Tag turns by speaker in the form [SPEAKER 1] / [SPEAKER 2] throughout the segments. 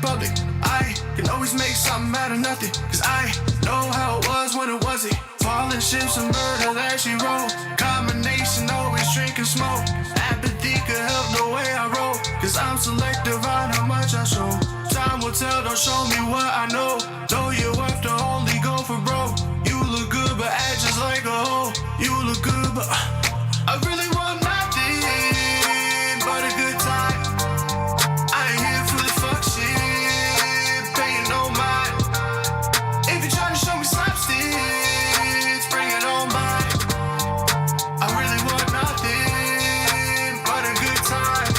[SPEAKER 1] public. I can always make something out of nothing, cause I know how it was when it wasn't. Falling ships and murder that she wrote. Combination, always drink and smoke. Apathy could help the way I roll, cause I'm selective on how much I show. Time will tell, don't show me what I know. Know your worth to only go for broke. You look good but act just like a hoe. You look good but I really want nothing but a good time. I ain't here for the fuck shit, paying no mind. If you're trying to show me slapsticks, bring it on by. I really want nothing but a good time.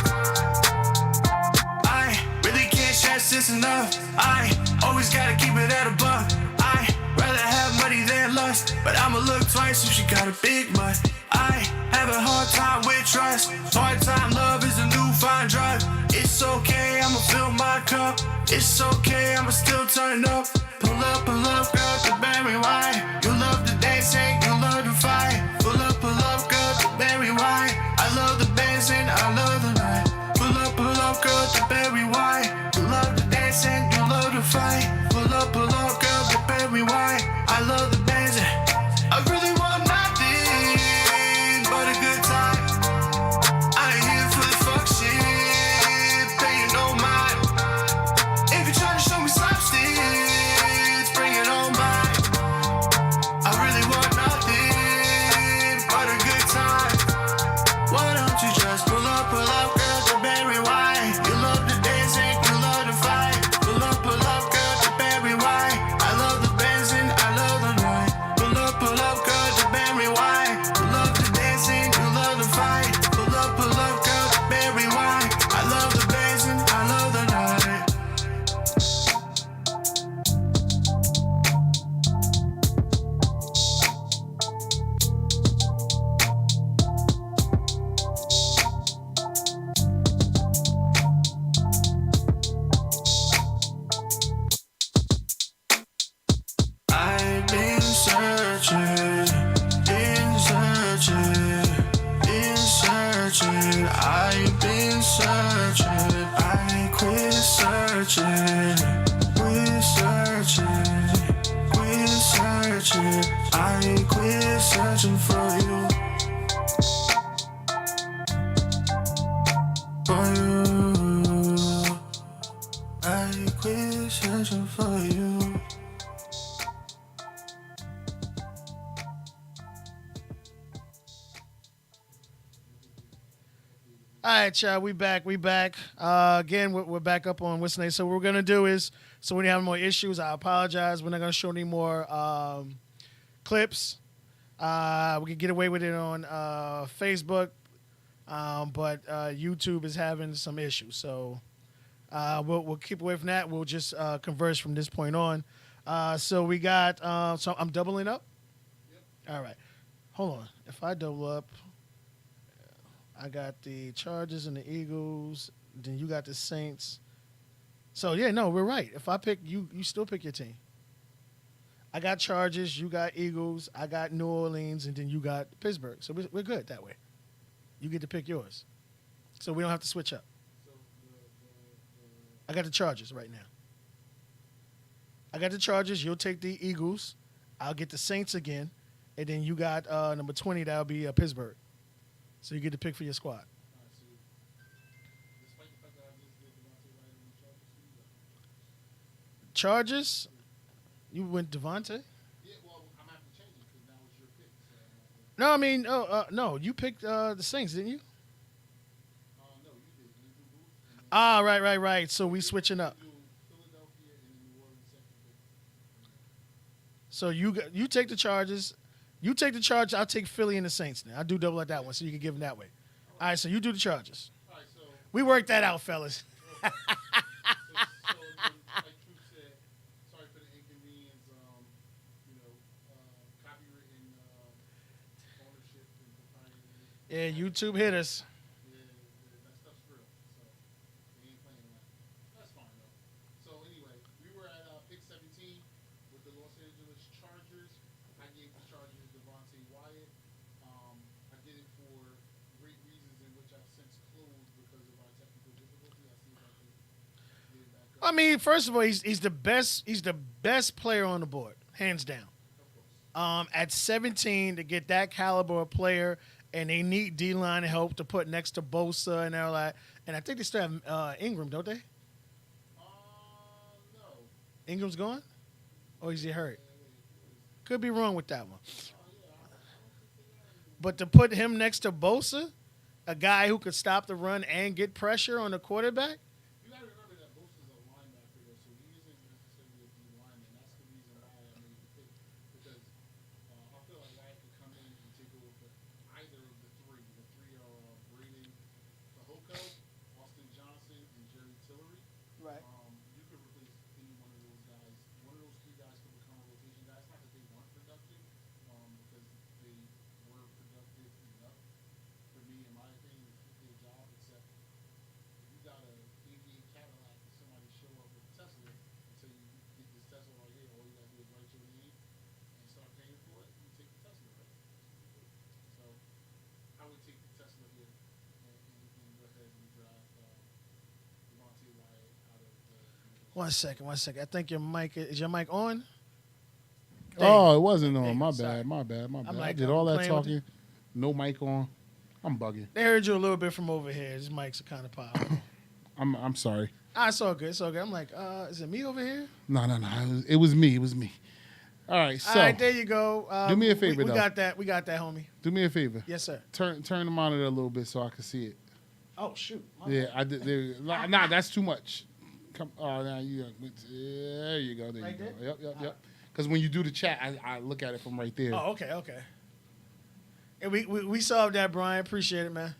[SPEAKER 1] I really can't stress this enough. I always gotta keep it at a buck. I rather have money than lust, but I'ma look twice if she got a big butt. I have a hard time with trust. Part-time love is a new fine drug. It's okay, I'ma fill my cup. It's okay, I'ma still turn up. Pull up, girl, to Barry White. You love the dancing, you love the fight. Pull up, girl, to Barry White. I love the dancing, I love the night. Pull up, girl, to Barry White. You love the dancing, you love the fight. Pull up, girl, to Barry White. I love the dancing. I really want nothing but a good time. I ain't here for the fuck shit, paying no mind. If you're trying to show me slapsticks, bring it on by. I really want nothing but a good time. Why don't you just pull up, girl, to Barry White. You love the dancing, you love the fight. Pull up, girl, to Barry White. I love the dancing, I love the night. Pull up, girl, to Barry White. You love the dancing, you love the fight. Pull up, girl, to Barry White. I love the dancing, I love the night. I've been searching, I've been searching. I quit searching, I quit searching for you, I quit searching for you.
[SPEAKER 2] All right, y'all, we back. Again, we're back up on what's next. So what we're going to do is, so when you have more issues, I apologize. We're not going to show any more clips. We can get away with it on Facebook, but YouTube is having some issues. So we'll keep away from that. We'll just converse from this point on. So we got, so I'm doubling up? Yep. All right. Hold on. If I double up, I got the Chargers and the Eagles. Then you got the Saints. So, yeah, no, we're right. If I pick, you still pick your team. I got Chargers, you got Eagles, I got New Orleans, and then you got Pittsburgh. So we're good that way. You get to pick yours. So we don't have to switch up. I got the Chargers right now. I got the Chargers. You'll take the Eagles. I'll get the Saints again. And then you got number 20. That'll be Pittsburgh. So you get to pick for your squad. Chargers? You went Devontae?
[SPEAKER 3] Yeah, well, I'm going to have to change it because now it's your pick. So,
[SPEAKER 2] No, I mean, no. You picked the Saints, didn't you?
[SPEAKER 3] no, you did. You do Booth.
[SPEAKER 2] Right. So we switching up.
[SPEAKER 3] You do Philadelphia and then New Orleans second pick.
[SPEAKER 2] So you take the Chargers. You take the Chargers. I'll take Philly and the Saints now. I'll do double at that one so you can give them that way. All right, so you do the Chargers.
[SPEAKER 3] All right, so
[SPEAKER 2] We worked that out, fellas.
[SPEAKER 3] like Truth said, sorry for the inconvenience. Copywritten ownership and propriety.
[SPEAKER 2] Yeah, YouTube hit us.
[SPEAKER 3] Yeah, that stuff's real. So they ain't playing that. That's fine though. So anyway, we were at pick 17 with the Los Angeles Chargers. I gave the Chargers Devontae Wyatt. I did it for great reasons in which I've since closed because of our technical difficulty. I see if I can get it back up.
[SPEAKER 2] I mean, first of all, he's the best. He's the best player on the board, hands down. At 17, to get that caliber of player, and they need D-line help to put next to Bosa and all that. And I think they still have Ingram, don't they?
[SPEAKER 3] No.
[SPEAKER 2] Ingram's gone? Or is he hurt? Could be wrong with that one. But to put him next to Bosa, a guy who could stop the run and get pressure on the quarterback,
[SPEAKER 3] You got to remember that Bosa's a linebacker, though, so he isn't necessarily a D lineman. That's the reason why I made the pick. Because I feel like Wyatt could come in and take over for either of the three. The three are Braden Fehoko, Austin Johnson, and Jerry Tillery.
[SPEAKER 2] right?
[SPEAKER 3] You could replace any one of those guys. One of those three guys could become a rotation guy. It's not that they weren't productive, because they were productive enough for me, in my opinion, to fit their job. Except if you got a 88 Cadillac and somebody show up with a Tesla and say you get this Tesla right here, all you gotta do is write your name and start paying for it, you take the Tesla, right? So I would take the Tesla here and go ahead and drive Devontae Wyatt out of the.
[SPEAKER 2] 1 second, 1 second. I think your mic is your mic on?
[SPEAKER 4] Oh, it wasn't on.
[SPEAKER 2] Dang,
[SPEAKER 4] My
[SPEAKER 2] sorry.
[SPEAKER 4] bad. My bad. My bad. I
[SPEAKER 2] like,
[SPEAKER 4] did
[SPEAKER 2] I'm
[SPEAKER 4] all that
[SPEAKER 2] playing with
[SPEAKER 4] talking. No mic on. I'm bugging.
[SPEAKER 2] They heard you a little bit from over here. His mics are kind of powerful.
[SPEAKER 4] I'm sorry.
[SPEAKER 2] It's all good. It's all good. I'm like, is it me over here?
[SPEAKER 4] No. It was me. It was me. All right. So
[SPEAKER 2] All right, there you go.
[SPEAKER 4] do me a favor,
[SPEAKER 2] We
[SPEAKER 4] though.
[SPEAKER 2] got that. We got that, homie.
[SPEAKER 4] do me a favor.
[SPEAKER 2] Yes, sir.
[SPEAKER 4] Turn the monitor a little bit so I can see it.
[SPEAKER 2] Oh shoot.
[SPEAKER 4] Yeah, I did. Nah, that's too much. Come. Oh, now you. There you go. There
[SPEAKER 2] Right
[SPEAKER 4] you go.
[SPEAKER 2] there?
[SPEAKER 4] Yep. Because when you do the chat, I look at it from right there.
[SPEAKER 2] Oh, okay. And we solved that, Brian. Appreciate it, man.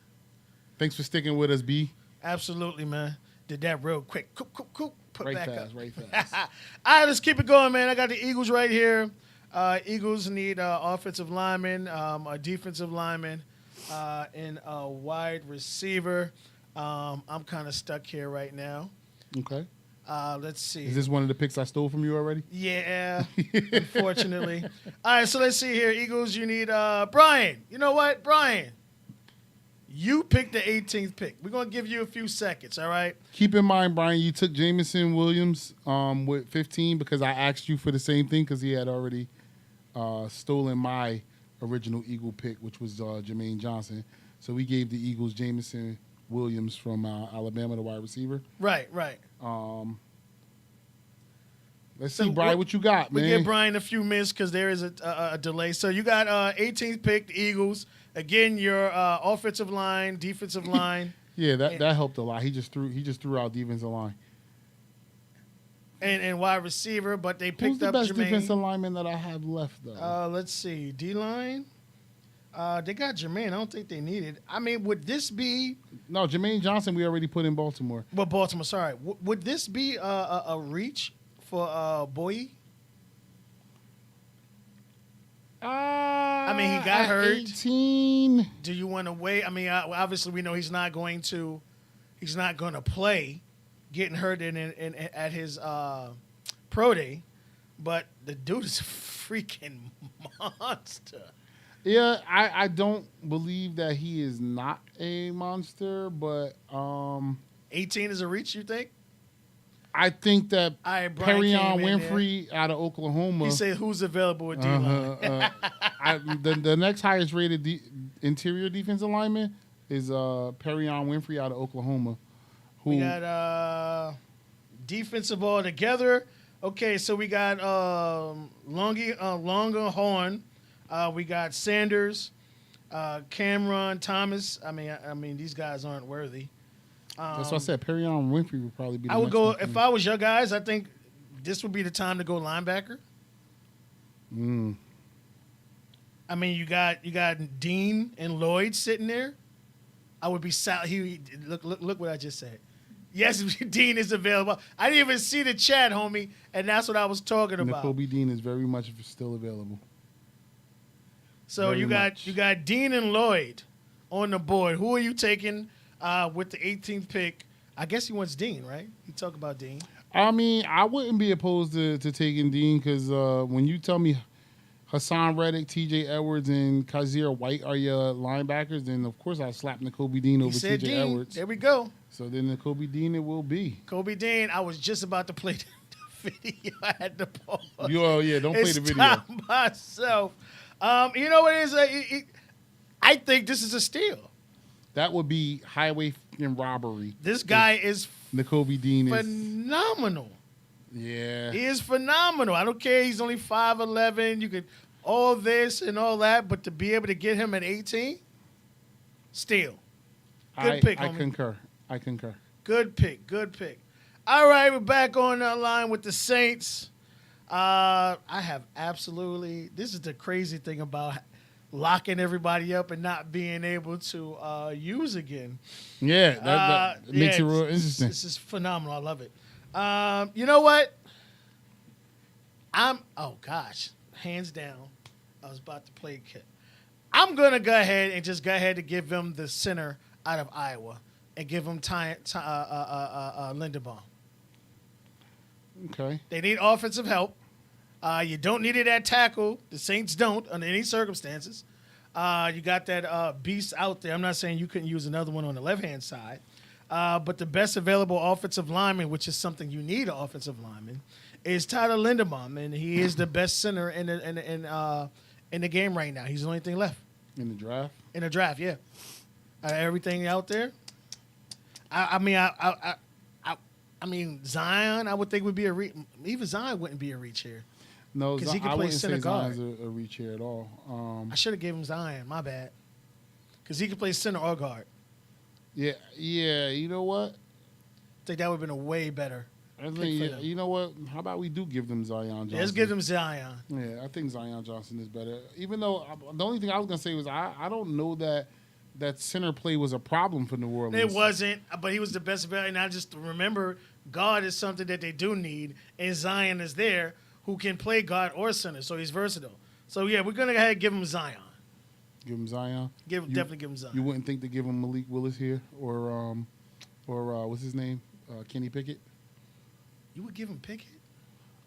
[SPEAKER 4] Thanks for sticking with us, B.
[SPEAKER 2] Absolutely, man. Did that real quick. Coop. Put
[SPEAKER 4] Right
[SPEAKER 2] back
[SPEAKER 4] fast.
[SPEAKER 2] up.
[SPEAKER 4] Right fast.
[SPEAKER 2] All right, let's keep it going, man. I got the Eagles right here. Eagles need offensive lineman, a defensive lineman, and a wide receiver. I'm kind of stuck here right now.
[SPEAKER 4] Okay.
[SPEAKER 2] Let's see.
[SPEAKER 4] Is this one of the picks I stole from you already?
[SPEAKER 2] Yeah, unfortunately. All right, so let's see here. Eagles, you need Brian. You know what, Brian? You picked the 18th pick. We're going to give you a few seconds, all right?
[SPEAKER 4] Keep in mind, Brian, you took Jameson Williams with 15 because I asked you for the same thing because he had already stolen my original Eagle pick, which was Jermaine Johnson. So we gave the Eagles Jameson Williams from Alabama, the wide receiver.
[SPEAKER 2] Right.
[SPEAKER 4] Let's
[SPEAKER 2] So
[SPEAKER 4] see, Brian, what you got,
[SPEAKER 2] We
[SPEAKER 4] man?
[SPEAKER 2] give Brian a few minutes because there is a delay. So you got 18th pick, the Eagles. Again, your offensive line, defensive line,
[SPEAKER 4] Yeah, that helped a lot. He just threw out defensive line.
[SPEAKER 2] and wide receiver, but they
[SPEAKER 4] Who's
[SPEAKER 2] picked
[SPEAKER 4] the
[SPEAKER 2] up
[SPEAKER 4] best defensive
[SPEAKER 2] Jermaine.
[SPEAKER 4] lineman that I have left, though?
[SPEAKER 2] Let's see, D-line. They got Jermaine. I don't think they need it. I mean, would this be
[SPEAKER 4] No, Jermaine Johnson we already put in Baltimore.
[SPEAKER 2] Baltimore? Sorry, would this be a reach for Boye? I mean, he got
[SPEAKER 4] At
[SPEAKER 2] hurt.
[SPEAKER 4] 18.
[SPEAKER 2] Do you want to wait? I mean, obviously we know he's not going to play, getting hurt at his pro day, but the dude is a freaking monster.
[SPEAKER 4] Yeah, I don't believe that he is not a monster, but
[SPEAKER 2] 18 is a reach, you think?
[SPEAKER 4] I think that
[SPEAKER 2] All right, Brian
[SPEAKER 4] Perrion
[SPEAKER 2] came in
[SPEAKER 4] Winfrey out of Oklahoma.
[SPEAKER 2] He said, "Who's available with D-line?"
[SPEAKER 4] The next highest rated interior defensive lineman is Perrion Winfrey out of Oklahoma. Who
[SPEAKER 2] We got defensive all together. Okay, so we got Longhorn. We got Sanders, Cameron Thomas. I mean, these guys aren't worthy.
[SPEAKER 4] that's what I said. Perrion Winfrey would probably be. The
[SPEAKER 2] I would
[SPEAKER 4] next
[SPEAKER 2] go
[SPEAKER 4] one for
[SPEAKER 2] if
[SPEAKER 4] me.
[SPEAKER 2] I was your guys. I think this would be the time to go linebacker.
[SPEAKER 4] Mm.
[SPEAKER 2] I mean, you got Dean and Lloyd sitting there. I would be look what I just said. Yes, Dean is available. I didn't even see the chat, homie, and that's what I was talking about.
[SPEAKER 4] Nicole B. Dean is very much still available.
[SPEAKER 2] So
[SPEAKER 4] very
[SPEAKER 2] you
[SPEAKER 4] much.
[SPEAKER 2] got Dean and Lloyd on the board. Who are you taking with the 18th pick? I guess he wants Dean, right? He talk about Dean.
[SPEAKER 4] I mean, I wouldn't be opposed to taking Dean because when you tell me Hassan Reddick, T.J. Edwards, and Kazir White are your linebackers, then of course I slap N'Kobe Dean
[SPEAKER 2] He
[SPEAKER 4] over
[SPEAKER 2] said
[SPEAKER 4] T.J.
[SPEAKER 2] Dean.
[SPEAKER 4] Edwards.
[SPEAKER 2] There we go.
[SPEAKER 4] So then N'Kobe Dean it will be.
[SPEAKER 2] Kobe Dean. I was just about to play the video. I had to pause.
[SPEAKER 4] Oh yeah, don't play the video.
[SPEAKER 2] Stop myself. You know what it is? I think this is a steal.
[SPEAKER 4] That would be highway fucking robbery.
[SPEAKER 2] This guy is
[SPEAKER 4] N'Kobe Dean is.
[SPEAKER 2] phenomenal.
[SPEAKER 4] Yeah.
[SPEAKER 2] He is phenomenal. I don't care. He's only 5'11". You could all this and all that, but to be able to get him at 18, steal. Good pick,
[SPEAKER 4] I
[SPEAKER 2] homie.
[SPEAKER 4] concur. I concur.
[SPEAKER 2] Good pick. Good pick. All right, we're back on the line with the Saints. I have absolutely. This is the crazy thing about locking everybody up and not being able to use again.
[SPEAKER 4] Yeah, that makes it real interesting.
[SPEAKER 2] This is phenomenal. I love it. You know what? Oh gosh, hands down. I was about to play a kid. I'm gonna go ahead and give them the center out of Iowa and give them Linderbaum.
[SPEAKER 4] Okay.
[SPEAKER 2] They need offensive help. You don't need it at tackle. The Saints don't under any circumstances. You got that beast out there. I'm not saying you couldn't use another one on the left-hand side. But the best available offensive lineman, which is something you need an offensive lineman, is Tyler Linderbaum, and he is the best center in the game right now. He's the only thing left
[SPEAKER 4] In the draft?
[SPEAKER 2] in the draft. Yeah, everything out there. I mean Zion. I would think would be a reach. Even Zion wouldn't be a reach here.
[SPEAKER 4] No,
[SPEAKER 2] 'Cause he can
[SPEAKER 4] I
[SPEAKER 2] play
[SPEAKER 4] wouldn't
[SPEAKER 2] center
[SPEAKER 4] say
[SPEAKER 2] guard.
[SPEAKER 4] Zion's a reach here at all.
[SPEAKER 2] I should have gave him Zion. My bad. Because he can play center or guard.
[SPEAKER 4] Yeah, you know what?
[SPEAKER 2] I think that would have been a way better.
[SPEAKER 4] I
[SPEAKER 2] Pick for
[SPEAKER 4] think,
[SPEAKER 2] them.
[SPEAKER 4] you know what? How about we do give them Zion Johnson?
[SPEAKER 2] Let's give them Zion.
[SPEAKER 4] Yeah, I think Zion Johnson is better. Even though the only thing I was gonna say was I don't know that center play was a problem for New Orleans.
[SPEAKER 2] It wasn't, but he was the best available. And I just remember guard is something that they do need, and Zion is there who can play guard or center, so he's versatile. So yeah, we're gonna go ahead and give him Zion.
[SPEAKER 4] Give him Zion.
[SPEAKER 2] Definitely give him Zion.
[SPEAKER 4] You wouldn't think to give him Malik Willis here or what's his name? Kenny Pickett.
[SPEAKER 2] You would give him Pickett?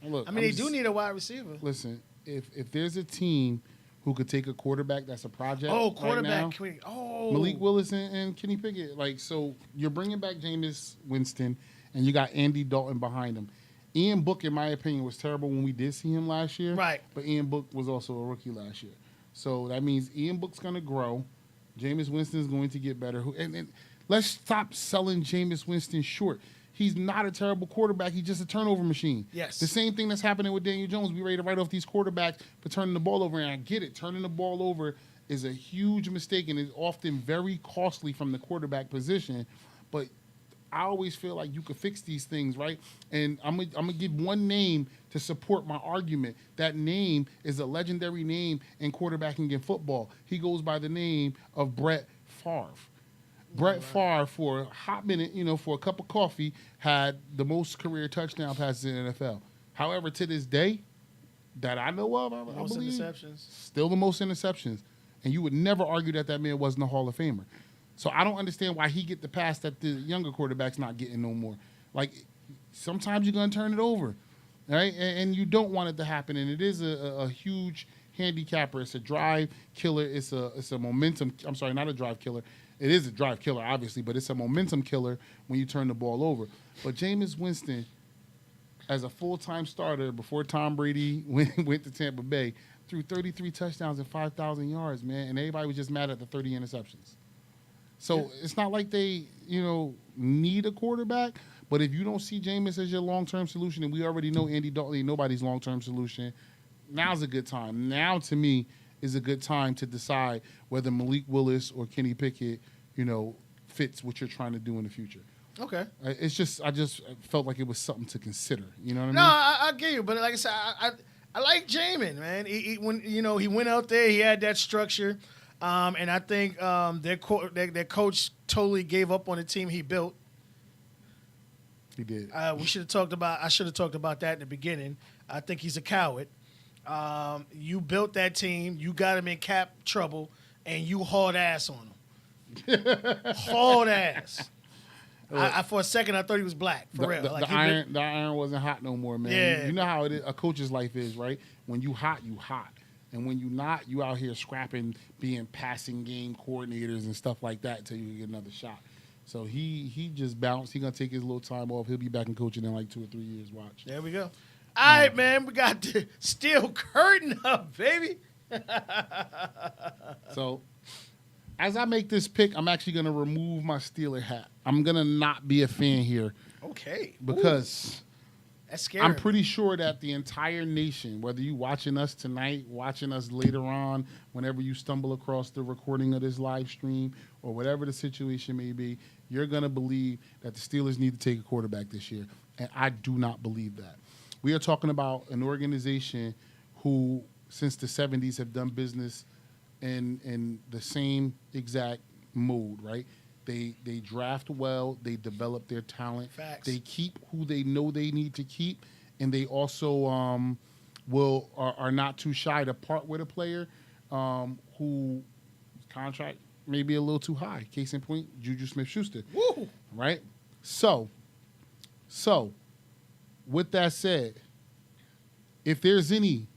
[SPEAKER 4] Look,
[SPEAKER 2] I mean, they do need a wide receiver.
[SPEAKER 4] Listen, if there's a team who could take a quarterback that's a project,
[SPEAKER 2] Oh,
[SPEAKER 4] right
[SPEAKER 2] quarterback.
[SPEAKER 4] now, Malik Willis and Kenny Pickett. Like, so you're bringing back Jameis Winston, and you got Andy Dalton behind him. Ian Book, in my opinion, was terrible when we did see him last year.
[SPEAKER 2] Right.
[SPEAKER 4] But Ian Book was also a rookie last year. So that means Ian Book's going to grow. Jameis Winston is going to get better. And let's stop selling Jameis Winston short. He's not a terrible quarterback. He's just a turnover machine.
[SPEAKER 2] Yes.
[SPEAKER 4] The same thing that's happening with Daniel Jones. We ready to write off these quarterbacks for turning the ball over. And I get it. Turning the ball over is a huge mistake and is often very costly from the quarterback position. But I always feel like you could fix these things, right? And I'm gonna give one name to support my argument. That name is a legendary name in quarterbacking in football. He goes by the name of Brett Favre. Brett Favre, for a hot minute, for a cup of coffee, had the most career touchdown passes in the NFL. However, to this day, that I know of, I
[SPEAKER 2] Most
[SPEAKER 4] believe,
[SPEAKER 2] interceptions.
[SPEAKER 4] still the most interceptions. And you would never argue that man wasn't a Hall of Famer. So I don't understand why he get the pass that the younger quarterback's not getting no more. Like, sometimes you're going to turn it over, right? And you don't want it to happen. And it is a huge handicapper. It's a drive killer. It's a momentum. I'm sorry, not a drive killer. It is a drive killer, obviously, but it's a momentum killer when you turn the ball over. But Jameis Winston, as a full-time starter before Tom Brady went to Tampa Bay, threw 33 touchdowns and 5,000 yards, man, and everybody was just mad at the 30 interceptions. So it's not like they, need a quarterback, but if you don't see Jameis as your long-term solution, and we already know Andy Dalton ain't nobody's long-term solution, now's a good time. Now, to me, is a good time to decide whether Malik Willis or Kenny Pickett, fits what you're trying to do in the future.
[SPEAKER 2] Okay.
[SPEAKER 4] It's just, I just felt like it was something to consider. You know what I mean?
[SPEAKER 2] No, I get you, but like I said, I like Jamin, man. He went out there, he had that structure, and I think their coach totally gave up on the team he built.
[SPEAKER 4] He did.
[SPEAKER 2] I should have talked about that in the beginning. I think he's a coward. You built that team, you got him in cap trouble, and you hauled ass on him. Hauled ass. For a second, I thought he was black, for real.
[SPEAKER 4] The iron wasn't hot no more, man.
[SPEAKER 2] Yeah.
[SPEAKER 4] You know how it is, a coach's life is, right? When you hot, you hot. And when you're not, you out here scrapping, being passing game coordinators and stuff like that until you get another shot. So he just bounced. He's going to take his little time off. He'll be back in coaching in like 2 or 3 years. Watch.
[SPEAKER 2] There we go. All right, man. We got the steel curtain up, baby.
[SPEAKER 4] So as I make this pick, I'm actually going to remove my Steeler hat. I'm going to not be a fan here
[SPEAKER 2] Okay.
[SPEAKER 4] because
[SPEAKER 2] That's scary.
[SPEAKER 4] I'm pretty sure that the entire nation, whether you watching us tonight, watching us later on, whenever you stumble across the recording of this live stream, or whatever the situation may be, you're going to believe that the Steelers need to take a quarterback this year. And I do not believe that. We are talking about an organization who, since the 70s, have done business in the same exact mode, right? They draft well, they develop their talent,
[SPEAKER 2] Facts.
[SPEAKER 4] they keep who they know they need to keep, and they also are not too shy to part with a player who contract may be a little too high. Case in point, Juju Smith-Schuster.
[SPEAKER 2] Woo.
[SPEAKER 4] Right? So, with that said, if there's any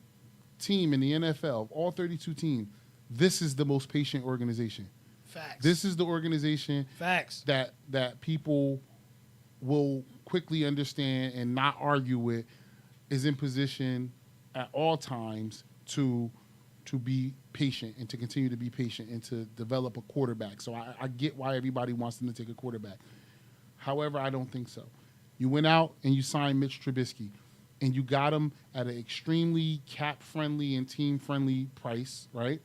[SPEAKER 4] team in the NFL, of all 32 teams, this is the most patient organization.
[SPEAKER 2] Facts.
[SPEAKER 4] This is the organization
[SPEAKER 2] Facts.
[SPEAKER 4] that people will quickly understand and not argue with, is in position at all times to be patient and to continue to be patient and to develop a quarterback. So I get why everybody wants them to take a quarterback. However, I don't think so. You went out and you signed Mitch Trubisky, and you got him at an extremely cap-friendly and team-friendly price, right?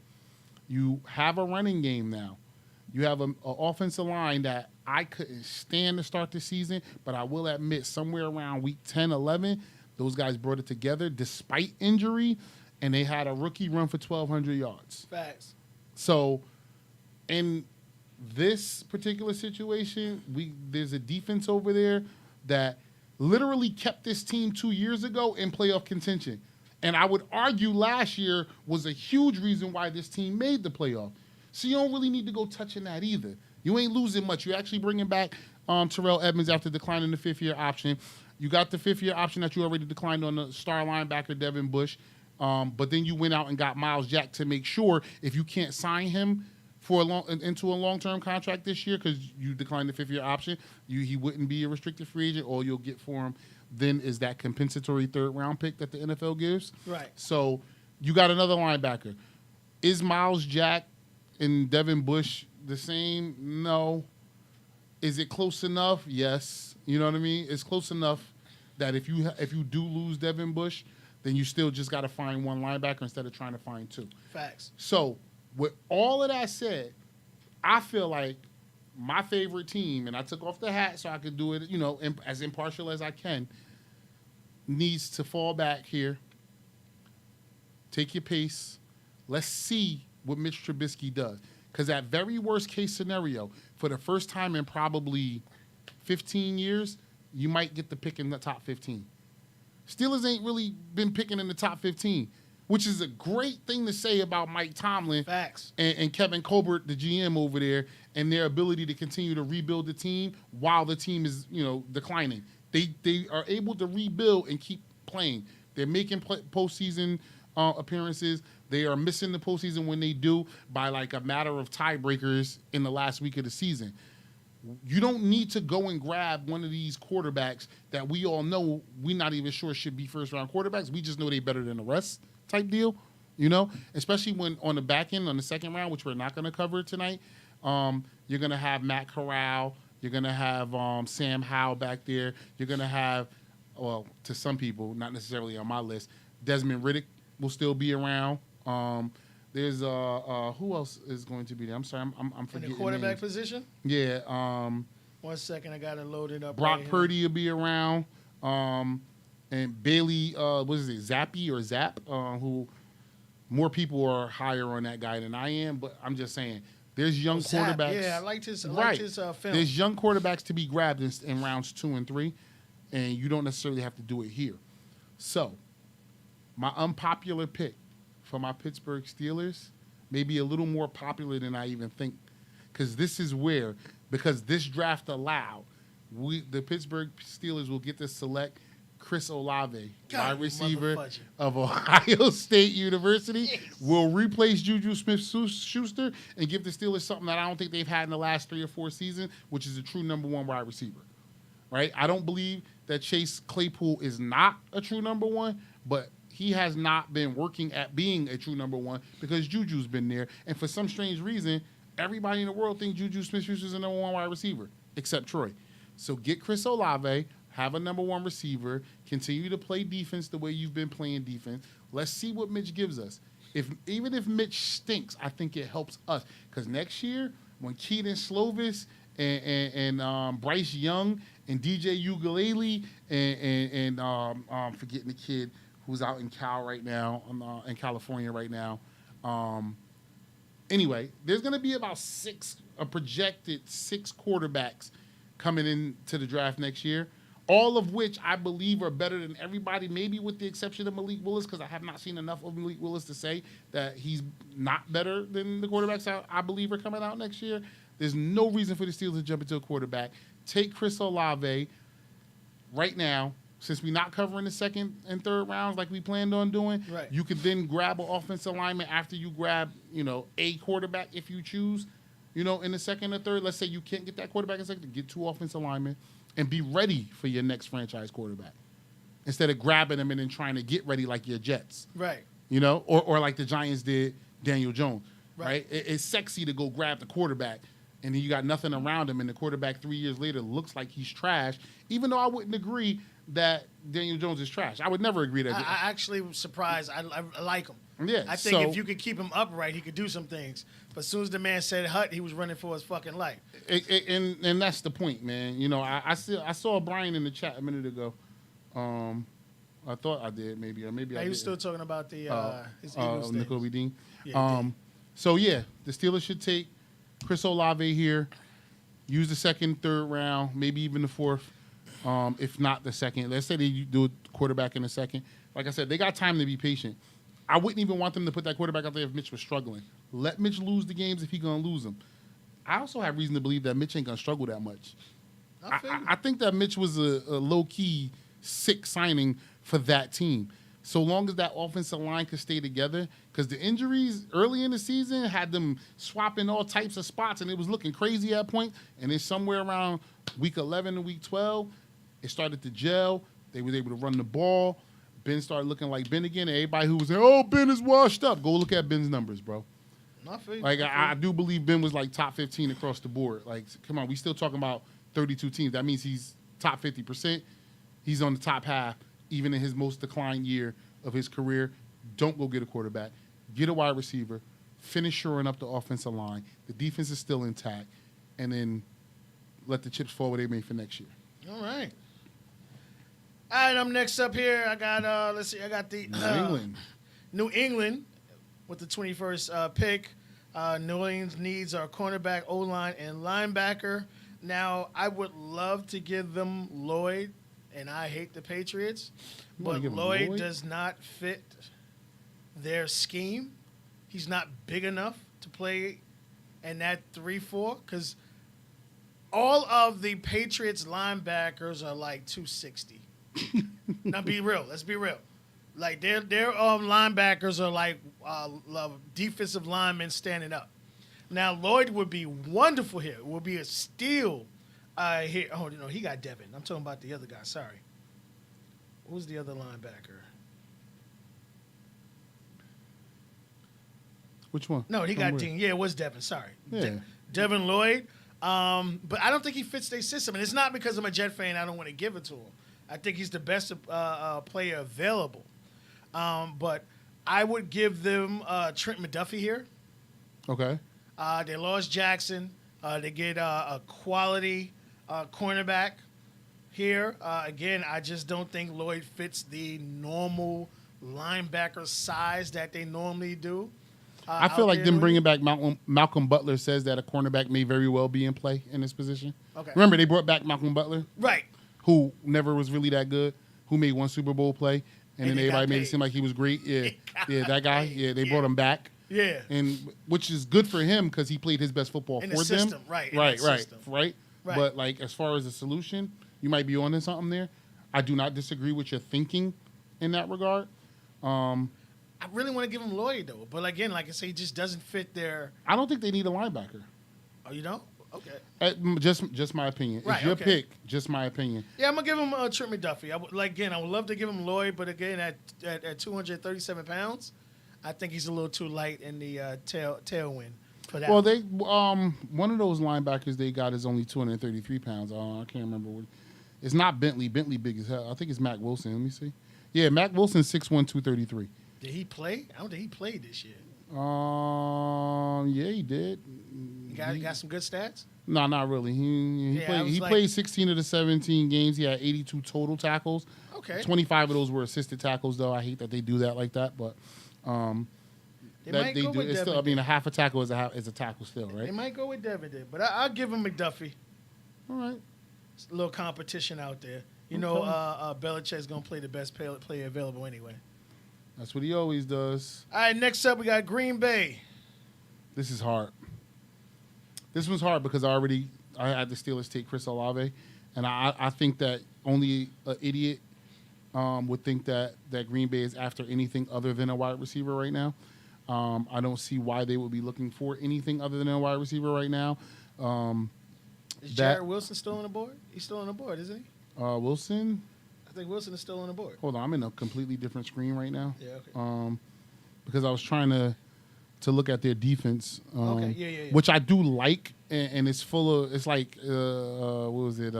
[SPEAKER 4] You have a running game now. You have an offensive line that I couldn't stand to start the season, but I will admit somewhere around week 10, 11, those guys brought it together despite injury, and they had a rookie run for 1,200 yards.
[SPEAKER 2] Facts.
[SPEAKER 4] So in this particular situation, there's a defense over there that literally kept this team 2 years ago in playoff contention. And I would argue last year was a huge reason why this team made the playoff. So you don't really need to go touching that either. You ain't losing much. You're actually bringing back Terrell Edmonds after declining the fifth-year option. You got the fifth-year option that you already declined on the star linebacker, Devin Bush. But then you went out and got Miles Jack to make sure if you can't sign him for into a long-term contract this year because you declined the fifth-year option, he wouldn't be a restricted free agent. All you'll get for him then is that compensatory third-round pick that the NFL gives.
[SPEAKER 2] Right.
[SPEAKER 4] So you got another linebacker. Is Miles Jack and Devin Bush the same? No. Is it close enough? Yes. You know what I mean? It's close enough that if you do lose Devin Bush, then you still just got to find one linebacker instead of trying to find two.
[SPEAKER 2] Facts.
[SPEAKER 4] So with all of that said, I feel like my favorite team, and I took off the hat so I could do it, as impartial as I can, needs to fall back here. Take your pace. Let's see what Mitch Trubisky does. Because that very worst case scenario, for the first time in probably 15 years, you might get the pick in the top 15. Steelers ain't really been picking in the top 15, which is a great thing to say about Mike Tomlin.
[SPEAKER 2] Facts.
[SPEAKER 4] And Kevin Colbert, the GM over there, and their ability to continue to rebuild the team while the team is, declining. They are able to rebuild and keep playing. They're making postseason appearances. They are missing the postseason when they do by like a matter of tiebreakers in the last week of the season. You don't need to go and grab one of these quarterbacks that we all know we're not even sure should be first-round quarterbacks. We just know they're better than the rest type deal, especially when on the back end, on the second round, which we're not going to cover tonight, you're going to have Matt Corral. You're going to have Sam Howell back there. You're going to have, well, to some people, not necessarily on my list, Desmond Riddick will still be around. There's who else is going to be there? I'm sorry, I'm
[SPEAKER 2] In
[SPEAKER 4] forgetting
[SPEAKER 2] the quarterback
[SPEAKER 4] names.
[SPEAKER 2] position?
[SPEAKER 4] Yeah.
[SPEAKER 2] 1 second, I got to load it up.
[SPEAKER 4] Brock
[SPEAKER 2] right here.
[SPEAKER 4] Purdy will be around. And Bailey, what is it, Zappi or Zap, who more people are higher on that guy than I am, but I'm just saying, there's young
[SPEAKER 2] Zap,
[SPEAKER 4] quarterbacks.
[SPEAKER 2] Yeah, I liked his film.
[SPEAKER 4] There's young quarterbacks to be grabbed in rounds 2 and 3, and you don't necessarily have to do it here. So, my unpopular pick for my Pittsburgh Steelers may be a little more popular than I even think, because this draft allowed, the Pittsburgh Steelers will get to select Chris Olave,
[SPEAKER 2] God,
[SPEAKER 4] wide receiver
[SPEAKER 2] motherfudger.
[SPEAKER 4] of Ohio State University, will replace Juju Smith-Schuster and give the Steelers something that I don't think they've had in the last 3 or 4 seasons, which is a true number 1 wide receiver. Right? I don't believe that Chase Claypool is not a true number 1, but he has not been working at being a true number 1 because Juju's been there. And for some strange reason, everybody in the world thinks Juju Smith-Schuster is a number 1 wide receiver, except Troy. So get Chris Olave, have a number 1 receiver, continue to play defense the way you've been playing defense. Let's see what Mitch gives us. Even if Mitch stinks, I think it helps us. Because next year, when Keaton Slovis and Bryce Young and DJ Ugalele and forgetting the kid who's out in in California right now. Anyway, there's going to be about a projected 6 quarterbacks coming into the draft next year, all of which I believe are better than everybody, maybe with the exception of Malik Willis, because I have not seen enough of Malik Willis to say that he's not better than the quarterbacks I believe are coming out next year. There's no reason for the Steelers to jump into a quarterback. Take Chris Olave right now. Since we're not covering the second and third rounds like we planned on doing,
[SPEAKER 2] Right.
[SPEAKER 4] You could then grab an offensive lineman after you grab, a quarterback if you choose, in the second or third. Let's say you can't get that quarterback in second, get 2 offensive linemen and be ready for your next franchise quarterback instead of grabbing them and then trying to get ready like your Jets,
[SPEAKER 2] Right.
[SPEAKER 4] or like the Giants did Daniel Jones,
[SPEAKER 2] Right.
[SPEAKER 4] right? It's sexy to go grab the quarterback and then you got nothing around him and the quarterback 3 years later looks like he's trash, even though I wouldn't agree that Daniel Jones is trash. I would never agree that.
[SPEAKER 2] I actually was surprised. I like him.
[SPEAKER 4] Yeah,
[SPEAKER 2] I think
[SPEAKER 4] so-
[SPEAKER 2] if you could keep him upright, he could do some things. But as soon as the man said hut, he was running for his fucking life.
[SPEAKER 4] And that's the point, man. I saw Brian in the chat a minute ago. I thought I did, maybe, or maybe I
[SPEAKER 2] He was still
[SPEAKER 4] didn't.
[SPEAKER 2] talking about the his Eagles thing.
[SPEAKER 4] N'Kobe Dean.
[SPEAKER 2] Yeah,
[SPEAKER 4] So yeah, the Steelers should take Chris Olave here. Use the second, third round, maybe even the fourth. If not the second. Let's say they do a quarterback in the second. Like I said, they got time to be patient. I wouldn't even want them to put that quarterback out there if Mitch was struggling. Let Mitch lose the games if he's going to lose them. I also have reason to believe that Mitch ain't going to struggle that much. I think that Mitch was a low-key sick signing for that team. So long as that offensive line could stay together, because the injuries early in the season had them swapping all types of spots, and it was looking crazy at point. And then somewhere around week 11 and week 12, it started to gel. They was able to run the ball. Ben started looking like Ben again. And everybody who was saying, "Oh, Ben is washed up," go look at Ben's numbers, bro.
[SPEAKER 2] Not for you.
[SPEAKER 4] Like I do believe Ben was like top 15 across the board. Like, come on, we still talking about 32 teams. That means he's top 50%. He's on the top half, even in his most declined year of his career. Don't go get a quarterback. Get a wide receiver. Finish shoring up the offensive line. The defense is still intact, and then let the chips fall where they may for next year.
[SPEAKER 2] All right. All right, I'm next up here. I got let's see. I got the
[SPEAKER 4] New England.
[SPEAKER 2] New England with the 21st pick. New Orleans needs our cornerback, O-line, and linebacker. Now, I would love to give them Lloyd, and I hate the Patriots,
[SPEAKER 4] You wanna
[SPEAKER 2] but
[SPEAKER 4] give 'em
[SPEAKER 2] Lloyd
[SPEAKER 4] Lloyd?
[SPEAKER 2] does not fit their scheme. He's not big enough to play in that 3-4 because all of the Patriots linebackers are like 260. Now, be real. Let's be real. Like their linebackers are like defensive linemen standing up. Now Lloyd would be wonderful here. It would be a steal here. Oh no, he got Devin. I'm talking about the other guy. Sorry. Who's the other linebacker?
[SPEAKER 4] Which one?
[SPEAKER 2] No, he
[SPEAKER 4] From
[SPEAKER 2] got
[SPEAKER 4] where?
[SPEAKER 2] Dean. Yeah, it was Devin. Sorry.
[SPEAKER 4] Yeah.
[SPEAKER 2] Devin Lloyd. But I don't think he fits their system. And it's not because I'm a Jet fan. I don't want to give it to him. I think he's the best player available. But I would give them Trent McDuffie here.
[SPEAKER 4] Okay.
[SPEAKER 2] They lost Jackson. They get a quality cornerback here. Again, I just don't think Lloyd fits the normal linebacker size that they normally do.
[SPEAKER 4] I feel
[SPEAKER 2] out
[SPEAKER 4] like
[SPEAKER 2] there
[SPEAKER 4] them
[SPEAKER 2] with
[SPEAKER 4] bringing
[SPEAKER 2] it.
[SPEAKER 4] back Malcolm Butler says that a cornerback may very well be in play in this position.
[SPEAKER 2] Okay.
[SPEAKER 4] Remember, they brought back Malcolm Butler,
[SPEAKER 2] Right.
[SPEAKER 4] who never was really that good, who made one Super Bowl play, and then
[SPEAKER 2] he got
[SPEAKER 4] everybody made it
[SPEAKER 2] paid.
[SPEAKER 4] seem like he was great. Yeah,
[SPEAKER 2] got
[SPEAKER 4] yeah, that guy.
[SPEAKER 2] paid.
[SPEAKER 4] Yeah, they
[SPEAKER 2] Yeah.
[SPEAKER 4] brought him back,
[SPEAKER 2] Yeah.
[SPEAKER 4] and which is good for him because he played his best football
[SPEAKER 2] In
[SPEAKER 4] for
[SPEAKER 2] the
[SPEAKER 4] them.
[SPEAKER 2] system, right, in
[SPEAKER 4] Right,
[SPEAKER 2] that
[SPEAKER 4] right,
[SPEAKER 2] system.
[SPEAKER 4] right.
[SPEAKER 2] Right.
[SPEAKER 4] But like as far as a solution, you might be onto something there. I do not disagree with your thinking in that regard.
[SPEAKER 2] I really want to give him Lloyd though, but again, like I say, he just doesn't fit their.
[SPEAKER 4] I don't think they need a linebacker.
[SPEAKER 2] Oh, you don't? Okay.
[SPEAKER 4] Just my opinion.
[SPEAKER 2] Right,
[SPEAKER 4] It's your
[SPEAKER 2] okay.
[SPEAKER 4] pick. Just my opinion.
[SPEAKER 2] Yeah, I'm gonna give him Trent McDuffie. I would love to give him Lloyd, but again, at 237 pounds, I think he's a little too light in the tailwind for that.
[SPEAKER 4] Well, they one of those linebackers they got is only 233 pounds. I can't remember what. It's not Bentley. Bentley big as hell. I think it's Mac Wilson. Let me see. Yeah, Mac Wilson 6'1", 233.
[SPEAKER 2] Did he play? I don't think he played this year.
[SPEAKER 4] Yeah, he did.
[SPEAKER 2] He got some good stats.
[SPEAKER 4] No, not really. He
[SPEAKER 2] Yeah, I
[SPEAKER 4] played.
[SPEAKER 2] was
[SPEAKER 4] He
[SPEAKER 2] like-
[SPEAKER 4] played 16 of the 17 games. He had 82 total tackles.
[SPEAKER 2] Okay.
[SPEAKER 4] 25 of those were assisted tackles, though. I hate that they do that like that, but
[SPEAKER 2] They
[SPEAKER 4] that
[SPEAKER 2] might
[SPEAKER 4] they
[SPEAKER 2] go
[SPEAKER 4] do.
[SPEAKER 2] with
[SPEAKER 4] It's
[SPEAKER 2] Devin.
[SPEAKER 4] still, I mean, a half a tackle is a tackle still,
[SPEAKER 2] They
[SPEAKER 4] right?
[SPEAKER 2] might go with Devin there, but I'll give him McDuffie.
[SPEAKER 4] All right.
[SPEAKER 2] It's a little competition out there. You know, Belichick's gonna play the best player available anyway.
[SPEAKER 4] That's what he always does.
[SPEAKER 2] All right, next up we got Green Bay.
[SPEAKER 4] This is hard. This one's hard because I had the Steelers take Chris Olave, and I think that only an idiot would think that Green Bay is after anything other than a wide receiver right now. I don't see why they would be looking for anything other than a wide receiver right now.
[SPEAKER 2] Is
[SPEAKER 4] That-
[SPEAKER 2] Jared Wilson still on the board? He's still on the board, isn't he?
[SPEAKER 4] Wilson,
[SPEAKER 2] I think Wilson is still on the board.
[SPEAKER 4] hold on, I'm in a completely different screen right now.
[SPEAKER 2] Yeah, okay.
[SPEAKER 4] Because I was trying to look at their defense.
[SPEAKER 2] Okay, yeah.
[SPEAKER 4] Which I do like, and it's full of. It's like what was it?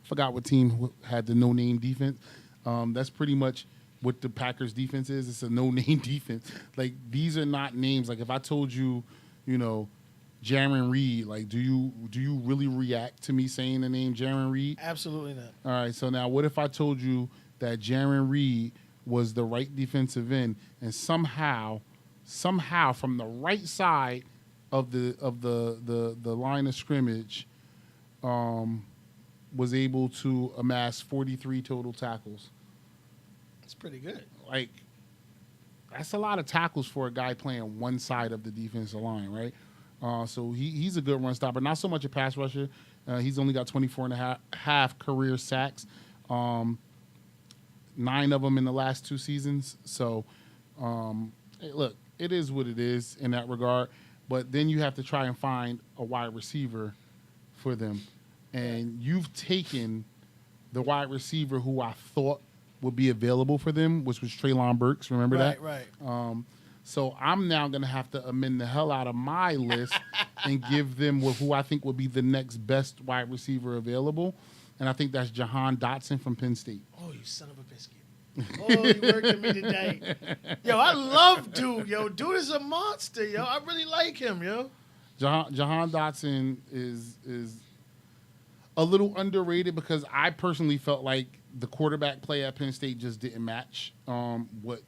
[SPEAKER 4] Forgot what team had the no name defense. That's pretty much what the Packers defense is. It's a no name defense. Like these are not names. Like if I told you, Jaron Reed, like do you really react to me saying the name Jaron Reed?
[SPEAKER 2] Absolutely not.
[SPEAKER 4] All right, so now what if I told you that Jaron Reed was the right defensive end and somehow from the right side of the line of scrimmage was able to amass 43 total tackles?
[SPEAKER 2] It's pretty good.
[SPEAKER 4] Like that's a lot of tackles for a guy playing one side of the defensive line, right? So he's a good run stopper. Not so much a pass rusher. He's only got 24 and a half career sacks, 9 of them in the last 2 seasons. So, hey, look, it is what it is in that regard. But then you have to try and find a wide receiver for them. And you've taken the wide receiver who I thought would be available for them, which was Treylon Burks. Remember that?
[SPEAKER 2] Right.
[SPEAKER 4] So I'm now going to have to amend the hell out of my list and give them who I think would be the next best wide receiver available. And I think that's Jahan Dotson from Penn State.
[SPEAKER 2] Oh, you son of a biscuit. Oh, you working me today. Yo, I love Dude. Yo, Dude is a monster, yo. I really like him, yo.
[SPEAKER 4] Jahan Dotson is a little underrated because I personally felt like the quarterback play at Penn State just didn't match what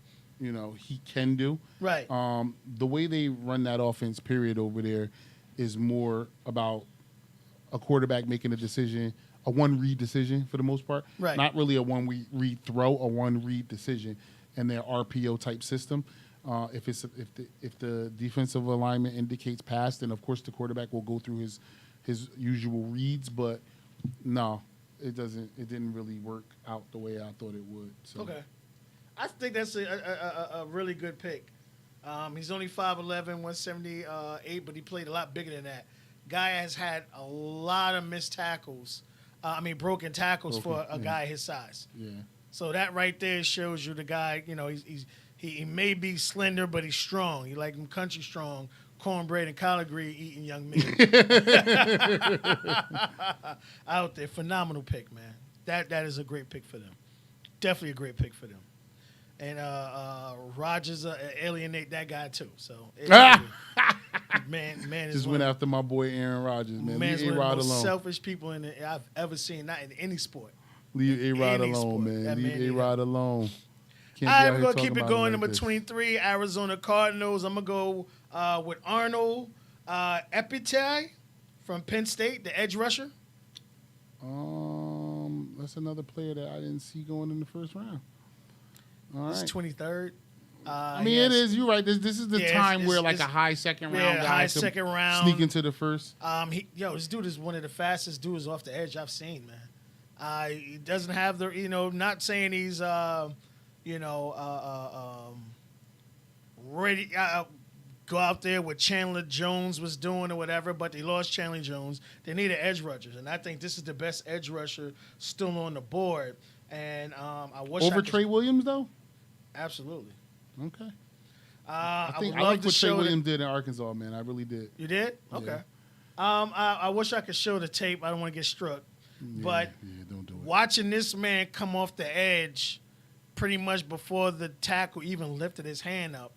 [SPEAKER 4] he can do.
[SPEAKER 2] Right.
[SPEAKER 4] The way they run that offense, period, over there is more about a quarterback making a decision, a one-read decision for the most part.
[SPEAKER 2] Right.
[SPEAKER 4] Not really a one-read throw, a one-read decision in their RPO type system. If the defensive alignment indicates pass, then of course the quarterback will go through his usual reads. But no, it doesn't. It didn't really work out the way I thought it would. So.
[SPEAKER 2] Okay. I think that's a really good pick. He's only 5'11", 178, but he played a lot bigger than that. Guy has had a lot of missed tackles. Broken tackles for a guy his size.
[SPEAKER 4] Yeah.
[SPEAKER 2] So that right there shows you the guy. He may be slender, but he's strong. He like him country strong, cornbread and collard green eating young men. Out there, phenomenal pick, man. That is a great pick for them. Definitely a great pick for them. And Rodgers alienate that guy too. So man is
[SPEAKER 4] Just went after my boy Aaron Rodgers, man.
[SPEAKER 2] man's
[SPEAKER 4] Leave
[SPEAKER 2] one of
[SPEAKER 4] A-Rod
[SPEAKER 2] the most
[SPEAKER 4] alone.
[SPEAKER 2] selfish people I've ever seen, not in any sport.
[SPEAKER 4] Leave A-Rod
[SPEAKER 2] any
[SPEAKER 4] alone,
[SPEAKER 2] sport.
[SPEAKER 4] man.
[SPEAKER 2] That
[SPEAKER 4] Leave
[SPEAKER 2] man need
[SPEAKER 4] A-Rod alone. Can't
[SPEAKER 2] All
[SPEAKER 4] be
[SPEAKER 2] right,
[SPEAKER 4] out
[SPEAKER 2] we're
[SPEAKER 4] here
[SPEAKER 2] going to
[SPEAKER 4] talking
[SPEAKER 2] keep it
[SPEAKER 4] about
[SPEAKER 2] going.
[SPEAKER 4] him
[SPEAKER 2] Number
[SPEAKER 4] like this.
[SPEAKER 2] 23, Arizona Cardinals. I'm going to go with Arnold Epitei from Penn State, the edge rusher.
[SPEAKER 4] That's another player that I didn't see going in the first round. All
[SPEAKER 2] He's
[SPEAKER 4] right.
[SPEAKER 2] 23rd.
[SPEAKER 4] I mean, it is. You're right. This is the
[SPEAKER 2] Yeah,
[SPEAKER 4] time where like
[SPEAKER 2] it's-
[SPEAKER 4] a high second round
[SPEAKER 2] yeah,
[SPEAKER 4] guy
[SPEAKER 2] high
[SPEAKER 4] can
[SPEAKER 2] second round.
[SPEAKER 4] sneak into the first.
[SPEAKER 2] This dude is one of the fastest dudes off the edge I've seen, man. He doesn't have the, not saying he's, ready. Go out there what Chandler Jones was doing or whatever, but they lost Chandler Jones. They need an edge rusher, and I think this is the best edge rusher still on the board. And I wish
[SPEAKER 4] Over Trey Williams, though?
[SPEAKER 2] Absolutely.
[SPEAKER 4] Okay.
[SPEAKER 2] I would
[SPEAKER 4] I
[SPEAKER 2] love
[SPEAKER 4] like
[SPEAKER 2] to
[SPEAKER 4] what Trey
[SPEAKER 2] show
[SPEAKER 4] Williams did in Arkansas, man. I really did.
[SPEAKER 2] You did?
[SPEAKER 4] Yeah.
[SPEAKER 2] Okay. I wish I could show the tape. I don't want to get struck. But
[SPEAKER 4] don't do it.
[SPEAKER 2] watching this man come off the edge pretty much before the tackle even lifted his hand up,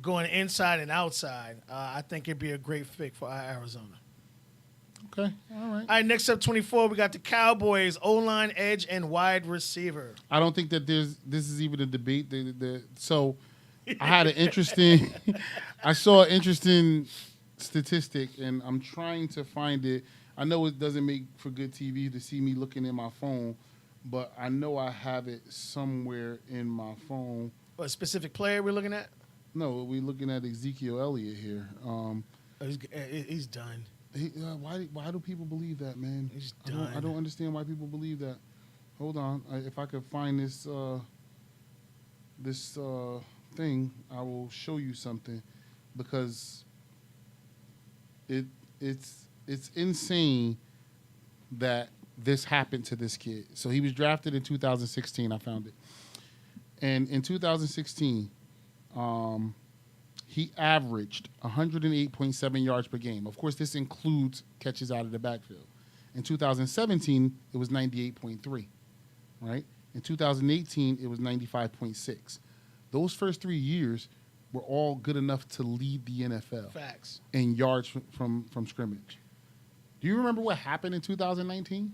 [SPEAKER 2] going inside and outside, I think it'd be a great fit for Arizona.
[SPEAKER 4] Okay, all right.
[SPEAKER 2] All right, next up, 24, we got the Cowboys, O-line, edge, and wide receiver.
[SPEAKER 4] I don't think that this is even a debate. So I had an interesting I saw an interesting statistic, and I'm trying to find it. I know it doesn't make for good TV to see me looking in my phone, but I know I have it somewhere in my phone.
[SPEAKER 2] What, a specific player we're looking at?
[SPEAKER 4] No, we're looking at Ezekiel Elliott here.
[SPEAKER 2] Oh, he's done.
[SPEAKER 4] Why do people believe that, man?
[SPEAKER 2] He's
[SPEAKER 4] I
[SPEAKER 2] done.
[SPEAKER 4] don't understand why people believe that. Hold on, if I could find this thing, I will show you something, because it's insane that this happened to this kid. So he was drafted in 2016. I found it, and in 2016. He averaged 108.7 yards per game. Of course, this includes catches out of the backfield. In 2017, it was 98.3, right? In 2018, it was 95.6. Those first 3 years were all good enough to lead the NFL
[SPEAKER 2] Facts.
[SPEAKER 4] in yards from scrimmage. Do you remember what happened in 2019?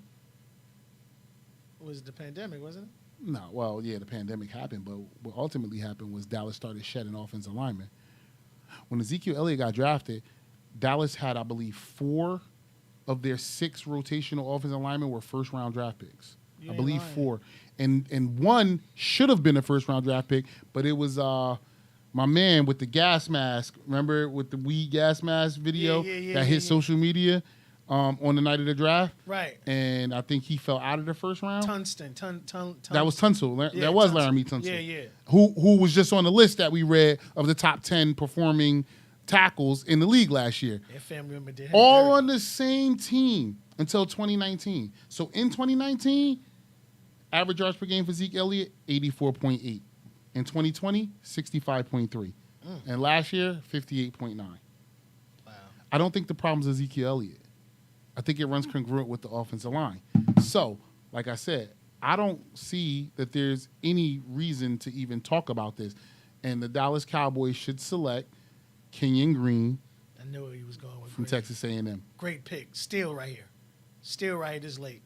[SPEAKER 2] It was the pandemic, wasn't it?
[SPEAKER 4] No, well, yeah, the pandemic happened, but what ultimately happened was Dallas started shedding offensive linemen. When Ezekiel Elliott got drafted, Dallas had, I believe, 4 of their 6 rotational offensive linemen were first-round draft picks.
[SPEAKER 2] You
[SPEAKER 4] I
[SPEAKER 2] ain't
[SPEAKER 4] believe
[SPEAKER 2] lying.
[SPEAKER 4] 4. And one should have been a first-round draft pick, but it was my man with the gas mask. Remember with the weed gas mask video that hit social media on the night of the draft?
[SPEAKER 2] Right.
[SPEAKER 4] And I think he fell out of the first round.
[SPEAKER 2] Tungsten.
[SPEAKER 4] That was Tunsil.
[SPEAKER 2] Yeah,
[SPEAKER 4] That was
[SPEAKER 2] Tunsil.
[SPEAKER 4] Laramie Tunsil.
[SPEAKER 2] Yeah, yeah.
[SPEAKER 4] Who was just on the list that we read of the top 10 performing tackles in the league last year.
[SPEAKER 2] Their family member did.
[SPEAKER 4] All on the same team until 2019. So in 2019, average yards per game for Zeke Elliott, 84.8. In 2020, 65.3. And last year, 58.9.
[SPEAKER 2] Wow.
[SPEAKER 4] I don't think the problem is Ezekiel Elliott. I think it runs congruent with the offensive line. So, like I said, I don't see that there's any reason to even talk about this. And the Dallas Cowboys should select Kenyon Green
[SPEAKER 2] I knew he was going with
[SPEAKER 4] from
[SPEAKER 2] great.
[SPEAKER 4] Texas A&M.
[SPEAKER 2] Great pick. Still right here. Still right here this late.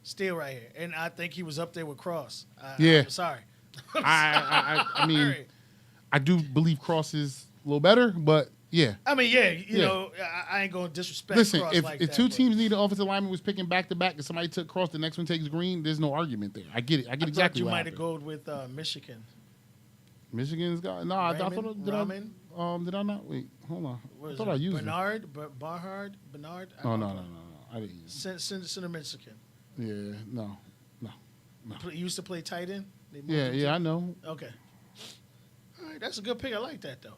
[SPEAKER 2] Still right here. And I think he was up there with Cross.
[SPEAKER 4] Yeah.
[SPEAKER 2] I'm sorry.
[SPEAKER 4] I mean,
[SPEAKER 2] Sorry.
[SPEAKER 4] I do believe Cross is a little better, but yeah.
[SPEAKER 2] I mean, yeah, you
[SPEAKER 4] Yeah.
[SPEAKER 2] know, I ain't going to disrespect
[SPEAKER 4] Listen,
[SPEAKER 2] Cross
[SPEAKER 4] if,
[SPEAKER 2] like
[SPEAKER 4] if
[SPEAKER 2] that.
[SPEAKER 4] two
[SPEAKER 2] but
[SPEAKER 4] teams need an offensive lineman was picking back to back and somebody took Cross, the next one takes Green, there's no argument there. I get it. I get
[SPEAKER 2] I
[SPEAKER 4] exactly
[SPEAKER 2] thought you
[SPEAKER 4] what
[SPEAKER 2] might have
[SPEAKER 4] happened.
[SPEAKER 2] gone with Michigan.
[SPEAKER 4] Michigan's got no. I thought
[SPEAKER 2] Raymond?
[SPEAKER 4] did
[SPEAKER 2] Ramen?
[SPEAKER 4] did I not? Wait, hold on.
[SPEAKER 2] What
[SPEAKER 4] I
[SPEAKER 2] is
[SPEAKER 4] thought
[SPEAKER 2] it?
[SPEAKER 4] I used
[SPEAKER 2] Bernard? Bernard?
[SPEAKER 4] it. Oh no. I didn't use
[SPEAKER 2] Center Mexican.
[SPEAKER 4] it. Yeah, no.
[SPEAKER 2] He used to play tight end? They moved him
[SPEAKER 4] Yeah, I know.
[SPEAKER 2] Okay. All right, that's a good pick. I like that, though.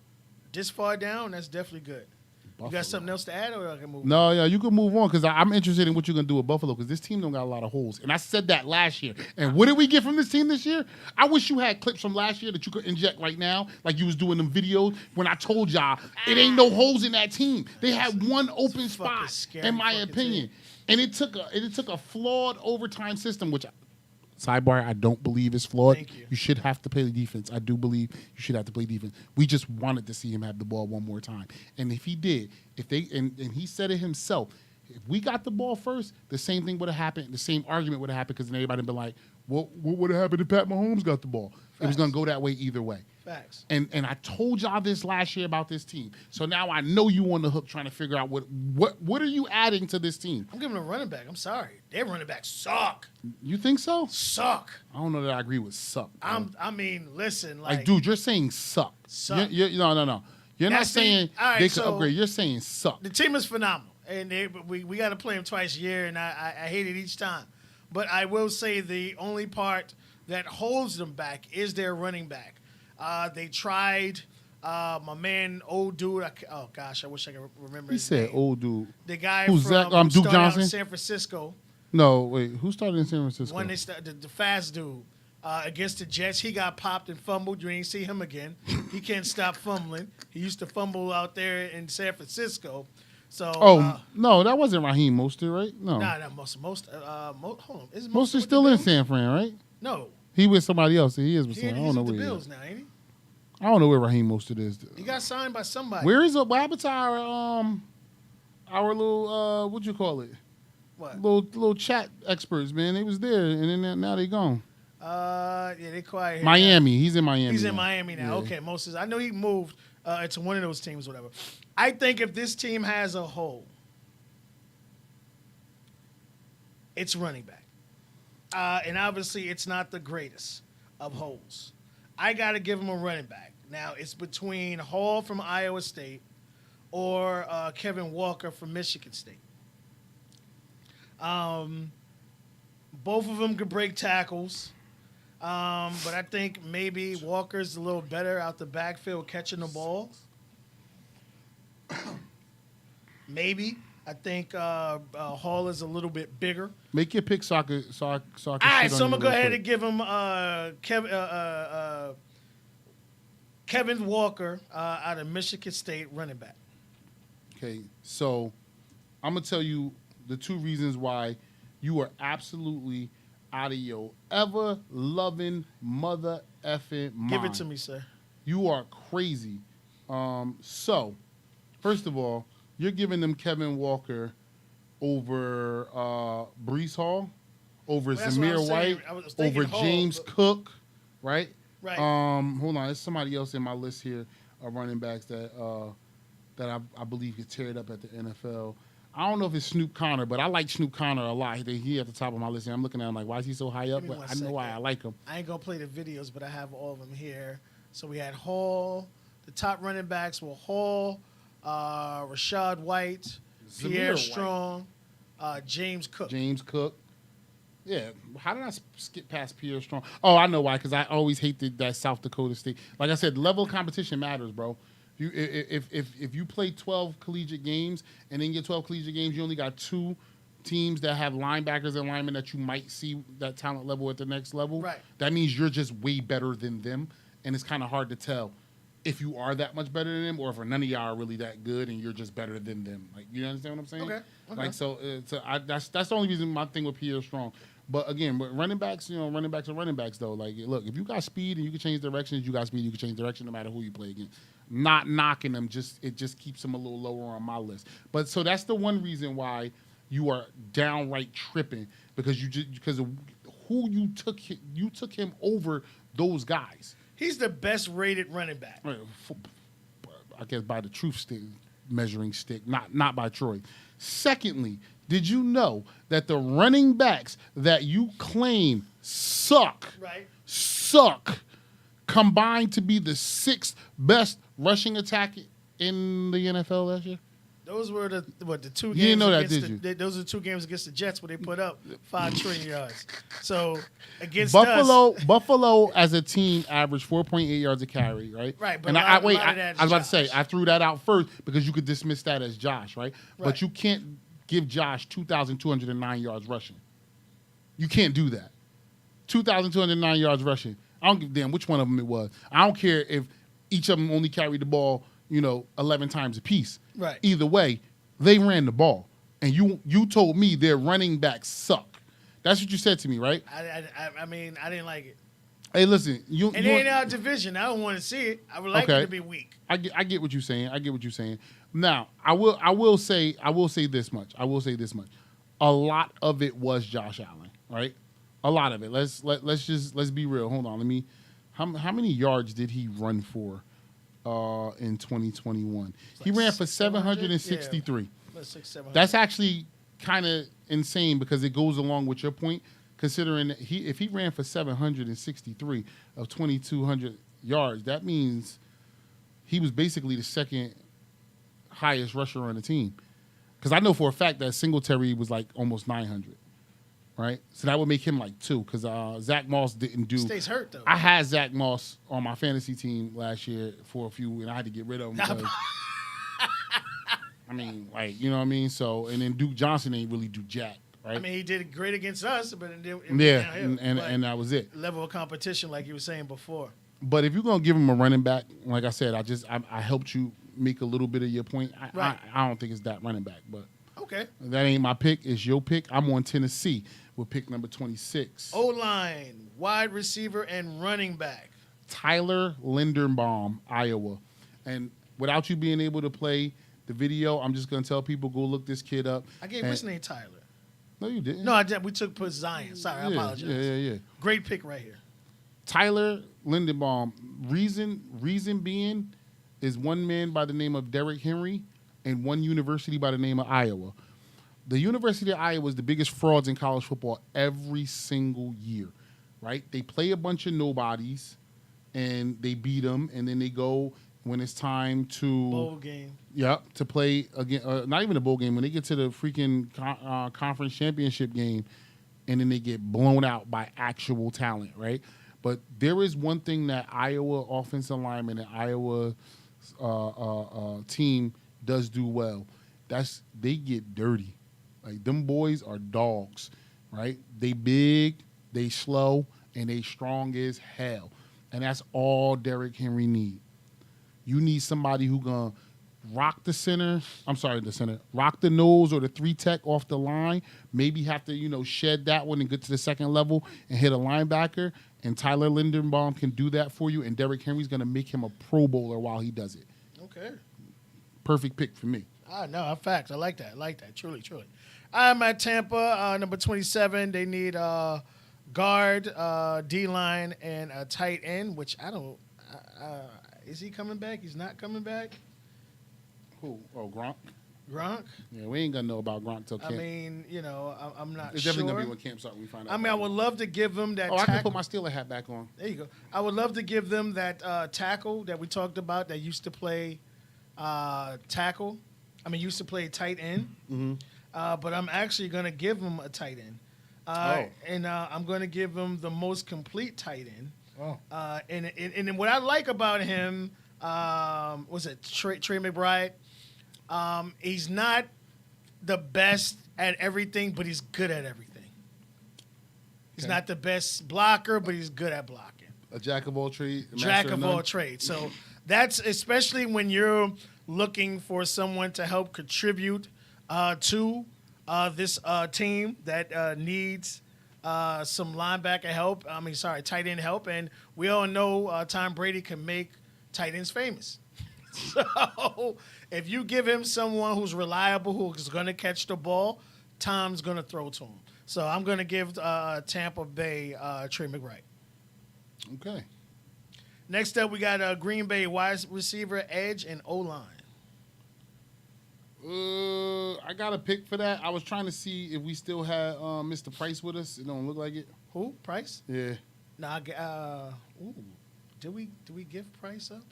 [SPEAKER 2] This far down, that's definitely good. You
[SPEAKER 4] Buffalo.
[SPEAKER 2] got something else to add, or I can move on?
[SPEAKER 4] No, yeah, you can move on because I'm interested in what you're gonna do with Buffalo because this team don't got a lot of holes, and I said that last year. And what did we get from this team this year? I wish you had clips from last year that you could inject right now, like you was doing them videos when I told y'all it ain't no holes in that team. They had one open
[SPEAKER 2] fucking
[SPEAKER 4] spot,
[SPEAKER 2] scary
[SPEAKER 4] in my
[SPEAKER 2] fucking
[SPEAKER 4] opinion,
[SPEAKER 2] team.
[SPEAKER 4] and it took a flawed overtime system, which. Sidebar, I don't believe is flawed.
[SPEAKER 2] Thank you.
[SPEAKER 4] You should have to play the defense. I do believe you should have to play defense. We just wanted to see him have the ball one more time. And if he did, and he said it himself, if we got the ball first, the same thing would have happened. The same argument would have happened because then everybody would be like, what would have happened if Pat Mahomes got the ball? It was going to go that way either way.
[SPEAKER 2] Facts.
[SPEAKER 4] And I told y'all this last year about this team. So now I know you on the hook trying to figure out what are you adding to this team?
[SPEAKER 2] I'm giving a running back. I'm sorry. Their running backs suck.
[SPEAKER 4] You think so?
[SPEAKER 2] Suck.
[SPEAKER 4] I don't know that I agree with suck. bro.
[SPEAKER 2] I mean, listen,
[SPEAKER 4] Like, dude, you're saying suck.
[SPEAKER 2] Suck.
[SPEAKER 4] No. You're not
[SPEAKER 2] That's the-
[SPEAKER 4] saying
[SPEAKER 2] all right,
[SPEAKER 4] they could
[SPEAKER 2] so-
[SPEAKER 4] upgrade. You're saying suck.
[SPEAKER 2] the team is phenomenal, and we got to play them twice a year, and I hate it each time. But I will say the only part that holds them back is their running back. They tried my man, old dude. Oh gosh, I wish I could remember.
[SPEAKER 4] He
[SPEAKER 2] his
[SPEAKER 4] said
[SPEAKER 2] name.
[SPEAKER 4] old dude.
[SPEAKER 2] The guy
[SPEAKER 4] Who's
[SPEAKER 2] from
[SPEAKER 4] that?
[SPEAKER 2] who
[SPEAKER 4] Duke
[SPEAKER 2] started out in
[SPEAKER 4] Johnson?
[SPEAKER 2] San Francisco.
[SPEAKER 4] No, wait. Who started in San Francisco?
[SPEAKER 2] When they started, the fast dude against the Jets, he got popped and fumbled. You ain't see him again. He can't stop fumbling. He used to fumble out there in San Francisco. So
[SPEAKER 4] no, that wasn't Raheem Mostert, right? No.
[SPEAKER 2] nah, most. Hold on, is
[SPEAKER 4] Mostert's
[SPEAKER 2] with
[SPEAKER 4] still
[SPEAKER 2] the
[SPEAKER 4] in
[SPEAKER 2] Bills?
[SPEAKER 4] San Fran, right?
[SPEAKER 2] No,
[SPEAKER 4] He with somebody else. He is with
[SPEAKER 2] he,
[SPEAKER 4] somebody. I
[SPEAKER 2] he's
[SPEAKER 4] don't know
[SPEAKER 2] with
[SPEAKER 4] where
[SPEAKER 2] the
[SPEAKER 4] he
[SPEAKER 2] Bills
[SPEAKER 4] is.
[SPEAKER 2] now, ain't he?
[SPEAKER 4] I don't know where Raheem Mostert is.
[SPEAKER 2] He got signed by somebody.
[SPEAKER 4] Where is what happened to our little what you call it?
[SPEAKER 2] What?
[SPEAKER 4] Little chat experts, man. They was there, and then now they gone.
[SPEAKER 2] Yeah, they quiet. Here
[SPEAKER 4] Miami. He's in Miami.
[SPEAKER 2] He's in
[SPEAKER 4] now.
[SPEAKER 2] Miami now.
[SPEAKER 4] Yeah.
[SPEAKER 2] Okay, Moses. I know he moved to one of those teams, whatever. I think if this team has a hole, it's running back. And obviously, it's not the greatest of holes. I got to give him a running back. Now, it's between Hall from Iowa State or Kevin Walker from Michigan State. Both of them could break tackles. But I think maybe Walker's a little better out the backfield catching the ball. Maybe. I think Hall is a little bit bigger.
[SPEAKER 4] Make your pick, soccer.
[SPEAKER 2] All right, so I'm going to go ahead and give him Kevin Walker out of Michigan State running back.
[SPEAKER 4] Okay, so I'm gonna tell you the two reasons why you are absolutely out of your ever loving mother effing mind.
[SPEAKER 2] Give it to me, sir.
[SPEAKER 4] You are crazy. So, first of all, you're giving them Kevin Walker over Brees Hall, over
[SPEAKER 2] Well, that's what I
[SPEAKER 4] Zamir
[SPEAKER 2] was saying.
[SPEAKER 4] White,
[SPEAKER 2] I was thinking
[SPEAKER 4] over
[SPEAKER 2] Hall,
[SPEAKER 4] James
[SPEAKER 2] but-
[SPEAKER 4] Cook, right?
[SPEAKER 2] Right.
[SPEAKER 4] Hold on, there's somebody else in my list here of running backs that I believe could tear it up at the NFL. I don't know if it's Snoop Connor, but I like Snoop Connor a lot. He at the top of my list. And I'm looking at him like, why is he so high up?
[SPEAKER 2] Give me
[SPEAKER 4] But
[SPEAKER 2] one
[SPEAKER 4] I know why
[SPEAKER 2] second.
[SPEAKER 4] I like him.
[SPEAKER 2] I ain't going to play the videos, but I have all of them here. So we had Hall. The top running backs were Hall, Rashad White,
[SPEAKER 4] Zamir
[SPEAKER 2] Pierre
[SPEAKER 4] White.
[SPEAKER 2] Strong, James Cook.
[SPEAKER 4] James Cook. Yeah, how did I skip past Pierre Strong? Oh, I know why. Because I always hate that South Dakota State. Like I said, level of competition matters, bro. If you play 12 collegiate games and in your 12 collegiate games you only got 2 teams that have linebackers and linemen that you might see that talent level at the next level,
[SPEAKER 2] Right.
[SPEAKER 4] that means you're just way better than them, and it's kind of hard to tell if you are that much better than them or if none of y'all are really that good and you're just better than them. Like, you understand what I'm saying?
[SPEAKER 2] Okay.
[SPEAKER 4] Like, so that's the only reason my thing with Pierre Strong. But again, with running backs, running backs are running backs though. Like, look, if you got speed and you can change directions, you got speed, you can change direction no matter who you play against. Not knocking them, it just keeps them a little lower on my list. But so that's the one reason why you are downright tripping because of who you took him over those guys.
[SPEAKER 2] He's the best rated running back.
[SPEAKER 4] I guess by the truth stick measuring stick, not by Troy. Secondly, did you know that the running backs that you claim suck, combined to be the 6th best rushing attack in the NFL last year?
[SPEAKER 2] Those were the 2 games.
[SPEAKER 4] You didn't know that,
[SPEAKER 2] against
[SPEAKER 4] did you?
[SPEAKER 2] Those are the 2 games against the Jets where they put up 5 trillion yards. So against
[SPEAKER 4] Buffalo as a team averaged 4.8 yards a carry, right?
[SPEAKER 2] Right, but
[SPEAKER 4] And
[SPEAKER 2] a lot of that is
[SPEAKER 4] I was about to say
[SPEAKER 2] Josh.
[SPEAKER 4] I threw that out first because you could dismiss that as Josh, right?
[SPEAKER 2] Right.
[SPEAKER 4] But you can't give Josh 2,209 yards rushing. You can't do that. 2,209 yards rushing. I don't give a damn which one of them it was. I don't care if each of them only carried the ball, 11 times apiece.
[SPEAKER 2] Right.
[SPEAKER 4] Either way, they ran the ball. And you told me their running backs suck. That's what you said to me, right?
[SPEAKER 2] I mean, I didn't like it.
[SPEAKER 4] Hey, listen,
[SPEAKER 2] And it ain't our division. I don't want to see it. I would like it to be weak.
[SPEAKER 4] I get what you're saying. Now, I will say this much. A lot of it was Josh Allen, right? A lot of it. Let's be real. Hold on. How many yards did he run for in 2021? He ran for 763.
[SPEAKER 2] Yeah, 600, 700.
[SPEAKER 4] That's actually kind of insane because it goes along with your point, considering that if he ran for 763 of 2,200 yards, that means he was basically the 2nd highest rusher on the team. Because I know for a fact that Singletary was like almost 900, right? So that would make him like 2 because Zach Moss didn't do.
[SPEAKER 2] Stays hurt though.
[SPEAKER 4] I had Zach Moss on my fantasy team last year for a few, and I had to get rid of him. Because, I mean, like, you know what I mean? So, and then Duke Johnson ain't really do jack, right?
[SPEAKER 2] I mean, he did great against us, but it
[SPEAKER 4] yeah,
[SPEAKER 2] downhill.
[SPEAKER 4] and that was it.
[SPEAKER 2] Level of competition, like you were saying before.
[SPEAKER 4] But if you're gonna give him a running back, like I said, I helped you make a little bit of your point.
[SPEAKER 2] Right.
[SPEAKER 4] I don't think it's that running back, but
[SPEAKER 2] Okay.
[SPEAKER 4] that ain't my pick. It's your pick. I'm on Tennessee with pick number 26.
[SPEAKER 2] O-line, wide receiver, and running back.
[SPEAKER 4] Tyler Linderbaum, Iowa. And without you being able to play the video, I'm just gonna tell people go look this kid up.
[SPEAKER 2] I gave
[SPEAKER 4] And-
[SPEAKER 2] what's his name Tyler.
[SPEAKER 4] No, you didn't.
[SPEAKER 2] No, I did. We put Zion. Sorry, I apologize.
[SPEAKER 4] Yeah.
[SPEAKER 2] Great pick right here.
[SPEAKER 4] Tyler Lindenbaum. Reason being is one man by the name of Derrick Henry and one university by the name of Iowa. The University of Iowa is the biggest frauds in college football every single year, right? They play a bunch of nobodies and they beat them, and then they go when it's time to
[SPEAKER 2] Bowl game.
[SPEAKER 4] Yep, to play again. Not even a bowl game. When they get to the freaking conference championship game, and then they get blown out by actual talent, right? But there is one thing that Iowa offensive lineman and Iowa team does do well. That's they get dirty. Like them boys are dogs, right? They big, they slow, and they strong as hell. And that's all Derrick Henry need. You need somebody who gonna rock the center. Rock the nose or the 3 tech off the line. Maybe have to, shed that one and get to the second level and hit a linebacker. And Tyler Lindenbaum can do that for you. And Derrick Henry's gonna make him a Pro Bowler while he does it.
[SPEAKER 2] Okay.
[SPEAKER 4] Perfect pick for me.
[SPEAKER 2] No, facts. I like that. Truly. I'm at Tampa, number 27. They need guard, D-line, and a tight end, which I don't. Is he coming back? He's not coming back.
[SPEAKER 4] Who? Oh, Gronk.
[SPEAKER 2] Gronk.
[SPEAKER 4] Yeah, we ain't gonna know about Gronk till camp.
[SPEAKER 2] I mean, I'm not
[SPEAKER 4] It's
[SPEAKER 2] sure.
[SPEAKER 4] definitely gonna be when camp starts. We find out.
[SPEAKER 2] I mean, I would love to give them that.
[SPEAKER 4] Oh, I can
[SPEAKER 2] tackle.
[SPEAKER 4] put my Steeler hat back on.
[SPEAKER 2] There you go. I would love to give them that tackle that we talked about that used to play tackle. I mean, used to play tight end.
[SPEAKER 4] Mm-hmm.
[SPEAKER 2] But I'm actually going to give them a tight end. And I'm going to give him the most complete tight end.
[SPEAKER 4] Oh.
[SPEAKER 2] And what I like about him, was it Trey McBride? He's not the best at everything, but he's good at everything. He's
[SPEAKER 4] Okay.
[SPEAKER 2] not the best blocker, but he's good at blocking.
[SPEAKER 4] A jack of all trades.
[SPEAKER 2] Jack of all trades. So that's especially when you're looking for someone to help contribute to this team that needs some linebacker help. Tight end help. And we all know Tom Brady can make tight ends famous. So if you give him someone who's reliable, who's going to catch the ball, Tom's going to throw to him. So I'm going to give Tampa Bay Trey McBride.
[SPEAKER 4] Okay.
[SPEAKER 2] Next up, we got Green Bay wide receiver, edge, and O-line.
[SPEAKER 4] I got a pick for that. I was trying to see if we still had Mr. Price with us. It don't look like it.
[SPEAKER 2] Who? Price?
[SPEAKER 4] Yeah.
[SPEAKER 2] Nah. Did we give Price up?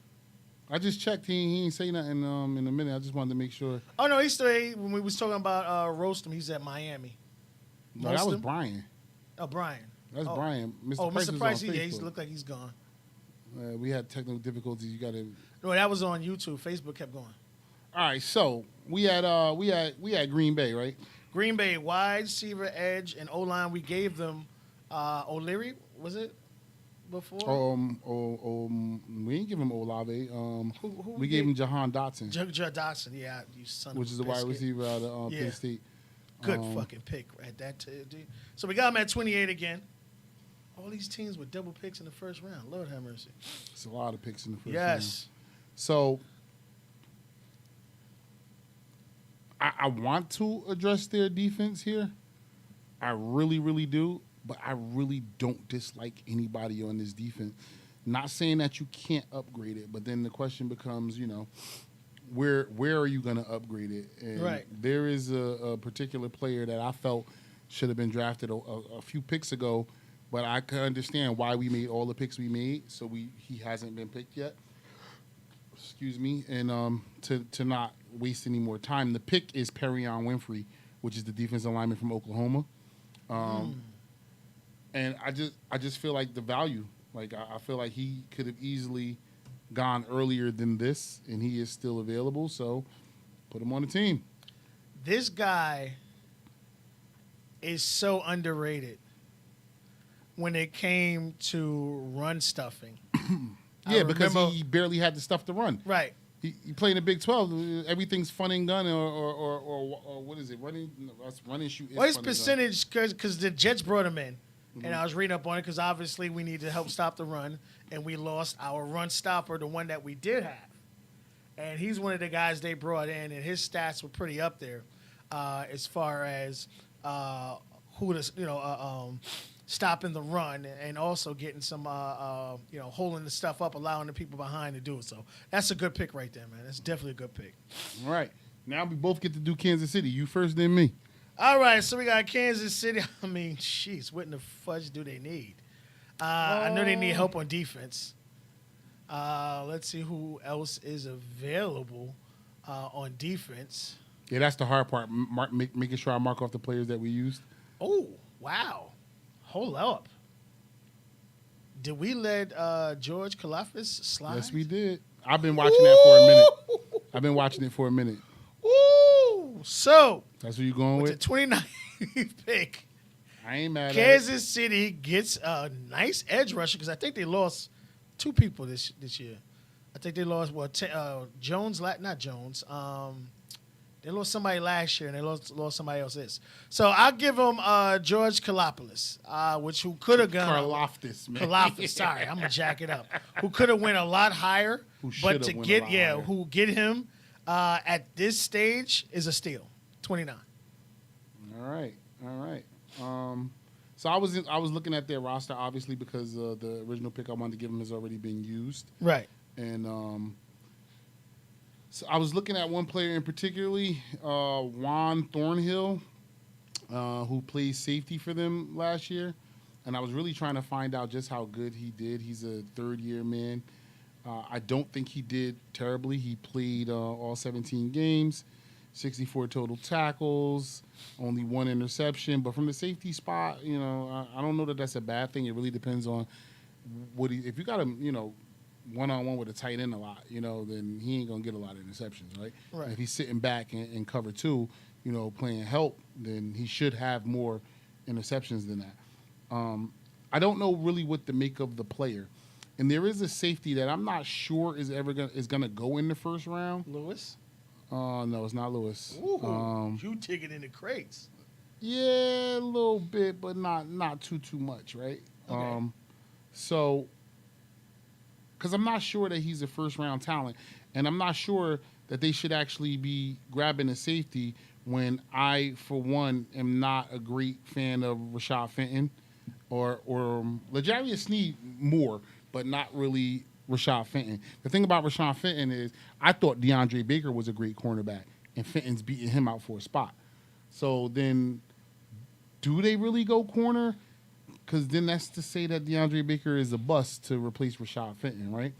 [SPEAKER 4] I just checked. He ain't say nothing in a minute. I just wanted to make sure.
[SPEAKER 2] Oh no, he's still. When we was talking about Roastem, he's at Miami.
[SPEAKER 4] No, that was
[SPEAKER 2] Roastem?
[SPEAKER 4] Brian.
[SPEAKER 2] Oh, Brian.
[SPEAKER 4] That's
[SPEAKER 2] Oh.
[SPEAKER 4] Brian. Mr.
[SPEAKER 2] Oh,
[SPEAKER 4] Price
[SPEAKER 2] Mr.
[SPEAKER 4] is
[SPEAKER 2] Price.
[SPEAKER 4] on
[SPEAKER 2] He
[SPEAKER 4] Facebook.
[SPEAKER 2] looked like he's gone.
[SPEAKER 4] We had technical difficulties. You got to.
[SPEAKER 2] No, that was on YouTube. Facebook kept going.
[SPEAKER 4] All right, so we had Green Bay, right?
[SPEAKER 2] Green Bay wide receiver, edge, and O-line. We gave them O'Leary. Was it before?
[SPEAKER 4] We didn't give him Olave.
[SPEAKER 2] Who
[SPEAKER 4] We gave him Jahan Dotson,
[SPEAKER 2] Judge Dotson. Yeah, you son of
[SPEAKER 4] which
[SPEAKER 2] a
[SPEAKER 4] is the wide
[SPEAKER 2] biscuit.
[SPEAKER 4] receiver out of
[SPEAKER 2] Yeah.
[SPEAKER 4] Penn State.
[SPEAKER 2] Good fucking pick at that. Dude. So we got him at 28 again. All these teams with double picks in the first round. Lord have mercy.
[SPEAKER 4] It's a lot of picks in the first round.
[SPEAKER 2] Yes.
[SPEAKER 4] So I want to address their defense here. I really, really do. But I really don't dislike anybody on this defense. Not saying that you can't upgrade it, but then the question becomes, where are you going to upgrade it? And
[SPEAKER 2] Right.
[SPEAKER 4] there is a particular player that I felt should have been drafted a few picks ago, but I can understand why we made all the picks we made. So he hasn't been picked yet. Excuse me, and to not waste any more time, the pick is Perion Winfrey, which is the defensive lineman from Oklahoma. And I just feel like the value. Like I feel like he could have easily gone earlier than this, and he is still available. So put him on the team.
[SPEAKER 2] This guy is so underrated when it came to run stuffing.
[SPEAKER 4] Yeah, because
[SPEAKER 2] remember-
[SPEAKER 4] he barely had the stuff to run.
[SPEAKER 2] Right.
[SPEAKER 4] He played in the Big 12. Everything's fun and gun, or what is it? Running, running shoot.
[SPEAKER 2] Well, his
[SPEAKER 4] fun and gun.
[SPEAKER 2] percentage, because the Jets brought him in, and I was reading up on it because obviously we need to help stop the run, and we lost our run stopper, the one that we did have. And he's one of the guys they brought in, and his stats were pretty up there as far as who to, stopping the run and also getting some, holding the stuff up, allowing the people behind to do it. So that's a good pick right there, man. That's definitely a good pick.
[SPEAKER 4] All right. Now we both get to do Kansas City. You first, then me.
[SPEAKER 2] All right, so we got Kansas City. I mean, jeez, what in the fudge do they need? I know they need help on defense. Let's see who else is available on defense.
[SPEAKER 4] Yeah, that's the hard part. Making sure I mark off the players that we used.
[SPEAKER 2] Oh, wow. Hold up. Did we let George Kalafis slide?
[SPEAKER 4] Yes, we did. I've been watching that for a minute. I've been watching it for a minute.
[SPEAKER 2] Ooh. So,
[SPEAKER 4] That's what you going
[SPEAKER 2] with
[SPEAKER 4] with?
[SPEAKER 2] the 29th pick,
[SPEAKER 4] I ain't mad at
[SPEAKER 2] Kansas City gets a nice edge rusher because I think they lost two people this year. I think they lost Jones, not Jones. They lost somebody last year and they lost somebody else this. So I'll give them George Kalopoulos, who could have gone
[SPEAKER 4] Karlaftis, man.
[SPEAKER 2] Kalopoulos. Sorry, I'm gonna jack it up. Who could have went a lot higher,
[SPEAKER 4] Who
[SPEAKER 2] but
[SPEAKER 4] shoulda
[SPEAKER 2] to
[SPEAKER 4] went a
[SPEAKER 2] get
[SPEAKER 4] lot higher.
[SPEAKER 2] who get him at this stage is a steal. 29.
[SPEAKER 4] All right. So I was looking at their roster, obviously, because the original pick I wanted to give them has already been used.
[SPEAKER 2] Right.
[SPEAKER 4] And so I was looking at one player in particularly, Juan Thornhill, who plays safety for them last year. And I was really trying to find out just how good he did. He's a third-year man. I don't think he did terribly. He played all 17 games, 64 total tackles, only one interception. But from the safety spot, I don't know that that's a bad thing. It really depends on if you got him, one-on-one with a tight end a lot, then he ain't going to get a lot of interceptions, right?
[SPEAKER 2] Right.
[SPEAKER 4] If he's sitting back in cover two, playing help, then he should have more interceptions than that. I don't know really what to make of the player. And there is a safety that I'm not sure is going to go in the first round.
[SPEAKER 2] Lewis.
[SPEAKER 4] No, it's not Lewis.
[SPEAKER 2] Ooh, you taking in the crates.
[SPEAKER 4] Yeah, a little bit, but not too much, right?
[SPEAKER 2] Okay.
[SPEAKER 4] So, because I'm not sure that he's a first-round talent, and I'm not sure that they should actually be grabbing a safety when I, for one, am not a great fan of Rashad Fenton or L'Jarius Sneed more, but not really Rashad Fenton. The thing about Rashad Fenton is I thought DeAndre Baker was a great cornerback, and Fenton's beating him out for a spot. So then do they really go corner? Because then that's to say that DeAndre Baker is a bust to replace Rashad Fenton, right?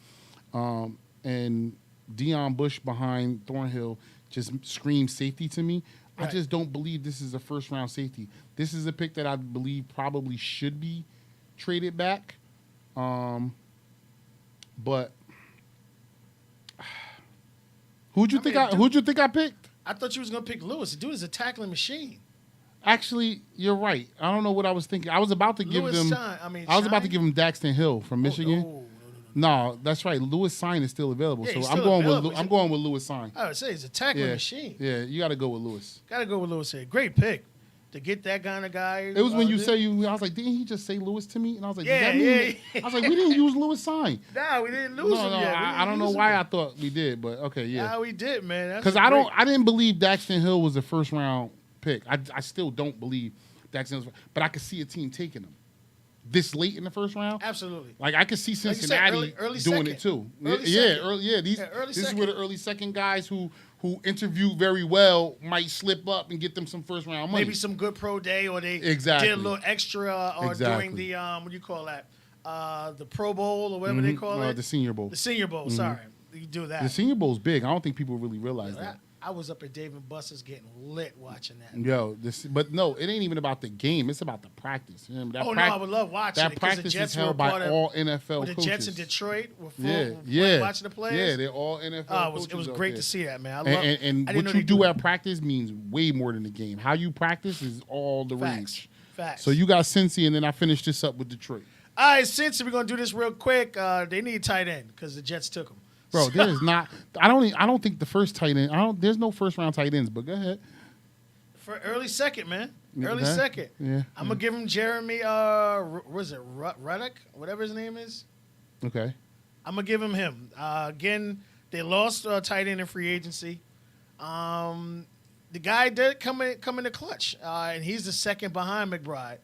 [SPEAKER 4] And Deion Bush behind Thornhill just screams safety to me.
[SPEAKER 2] Right.
[SPEAKER 4] I just don't believe this is a first-round safety. This is a pick that I believe probably should be traded back. But who'd you think I picked?
[SPEAKER 2] I thought you was gonna pick Lewis. The dude is a tackling machine.
[SPEAKER 4] Actually, you're right. I don't know what I was thinking. I was about to give
[SPEAKER 2] Lewis
[SPEAKER 4] them.
[SPEAKER 2] Shine.
[SPEAKER 4] I was about to
[SPEAKER 2] Shine?
[SPEAKER 4] give him Daxton Hill from Michigan.
[SPEAKER 2] Oh,
[SPEAKER 4] No, that's right. Lewis Sign is still available,
[SPEAKER 2] Yeah,
[SPEAKER 4] so
[SPEAKER 2] he's
[SPEAKER 4] I'm
[SPEAKER 2] still
[SPEAKER 4] going
[SPEAKER 2] available.
[SPEAKER 4] with I'm going with Lewis Sign.
[SPEAKER 2] I would say he's a tackling
[SPEAKER 4] Yeah,
[SPEAKER 2] machine.
[SPEAKER 4] yeah, you got to go with Lewis.
[SPEAKER 2] Got to go with Lewis here. Great pick to get that kind of guy.
[SPEAKER 4] It was when you
[SPEAKER 2] there.
[SPEAKER 4] say I was like, didn't he just say Lewis to me? And I was like,
[SPEAKER 2] Yeah,
[SPEAKER 4] does that mean?
[SPEAKER 2] yeah.
[SPEAKER 4] I was like, we didn't use Lewis Sign.
[SPEAKER 2] Nah, we didn't lose
[SPEAKER 4] No,
[SPEAKER 2] him
[SPEAKER 4] no,
[SPEAKER 2] yet.
[SPEAKER 4] I don't know why I thought we did, but okay, yeah.
[SPEAKER 2] Nah, we did, man. That's
[SPEAKER 4] Because
[SPEAKER 2] great.
[SPEAKER 4] I didn't believe Daxton Hill was a first round pick. I still don't believe Daxton Hill, but I could see a team taking him this late in the first round.
[SPEAKER 2] Absolutely.
[SPEAKER 4] Like I could see
[SPEAKER 2] Like you said,
[SPEAKER 4] Cincinnati
[SPEAKER 2] early
[SPEAKER 4] doing
[SPEAKER 2] second.
[SPEAKER 4] it too.
[SPEAKER 2] Early
[SPEAKER 4] yeah,
[SPEAKER 2] second.
[SPEAKER 4] early.
[SPEAKER 2] Early
[SPEAKER 4] This is
[SPEAKER 2] second.
[SPEAKER 4] where the early second guys who interview very well might slip up and get them some first round money.
[SPEAKER 2] Maybe some good pro day, or they
[SPEAKER 4] Exactly.
[SPEAKER 2] did a little extra, or during the what do you call that? The Pro Bowl or whatever they call it.
[SPEAKER 4] the Senior Bowl.
[SPEAKER 2] The Senior Bowl. Sorry, you do that.
[SPEAKER 4] The Senior Bowl's big. I don't think people really realize that.
[SPEAKER 2] I was up at Dave and Buster's getting lit watching that.
[SPEAKER 4] Yo, but no, it ain't even about the game. It's about the practice. Remember,
[SPEAKER 2] Oh no, I would love watching
[SPEAKER 4] that
[SPEAKER 2] it because the
[SPEAKER 4] practice
[SPEAKER 2] Jets
[SPEAKER 4] is
[SPEAKER 2] were
[SPEAKER 4] held
[SPEAKER 2] part
[SPEAKER 4] by
[SPEAKER 2] of
[SPEAKER 4] all NFL
[SPEAKER 2] with the
[SPEAKER 4] coaches.
[SPEAKER 2] Jets in Detroit were full,
[SPEAKER 4] Yeah,
[SPEAKER 2] watching the players.
[SPEAKER 4] Yeah, they're all NFL coaches.
[SPEAKER 2] It was
[SPEAKER 4] out
[SPEAKER 2] great
[SPEAKER 4] there.
[SPEAKER 2] to see that, man. I love,
[SPEAKER 4] And
[SPEAKER 2] I didn't
[SPEAKER 4] what
[SPEAKER 2] know
[SPEAKER 4] you
[SPEAKER 2] they
[SPEAKER 4] do
[SPEAKER 2] that.
[SPEAKER 4] at practice means way more than the game. How you practice is all the
[SPEAKER 2] Facts.
[SPEAKER 4] rage.
[SPEAKER 2] Facts.
[SPEAKER 4] So you got Cincy, and then I finished this up with Detroit.
[SPEAKER 2] All right, since we're gonna do this real quick, they need tight end because the Jets took him.
[SPEAKER 4] Bro, there is not. I don't think the first tight end. There's no first round tight ends. But go ahead.
[SPEAKER 2] For early second, man. Early
[SPEAKER 4] Okay.
[SPEAKER 2] second.
[SPEAKER 4] Yeah.
[SPEAKER 2] I'm gonna give him Jeremy. Was it Ruddock? Whatever his name is.
[SPEAKER 4] Okay.
[SPEAKER 2] I'm gonna give him. Again, they lost tight end in free agency. The guy did come in the clutch, and he's the second behind McBride.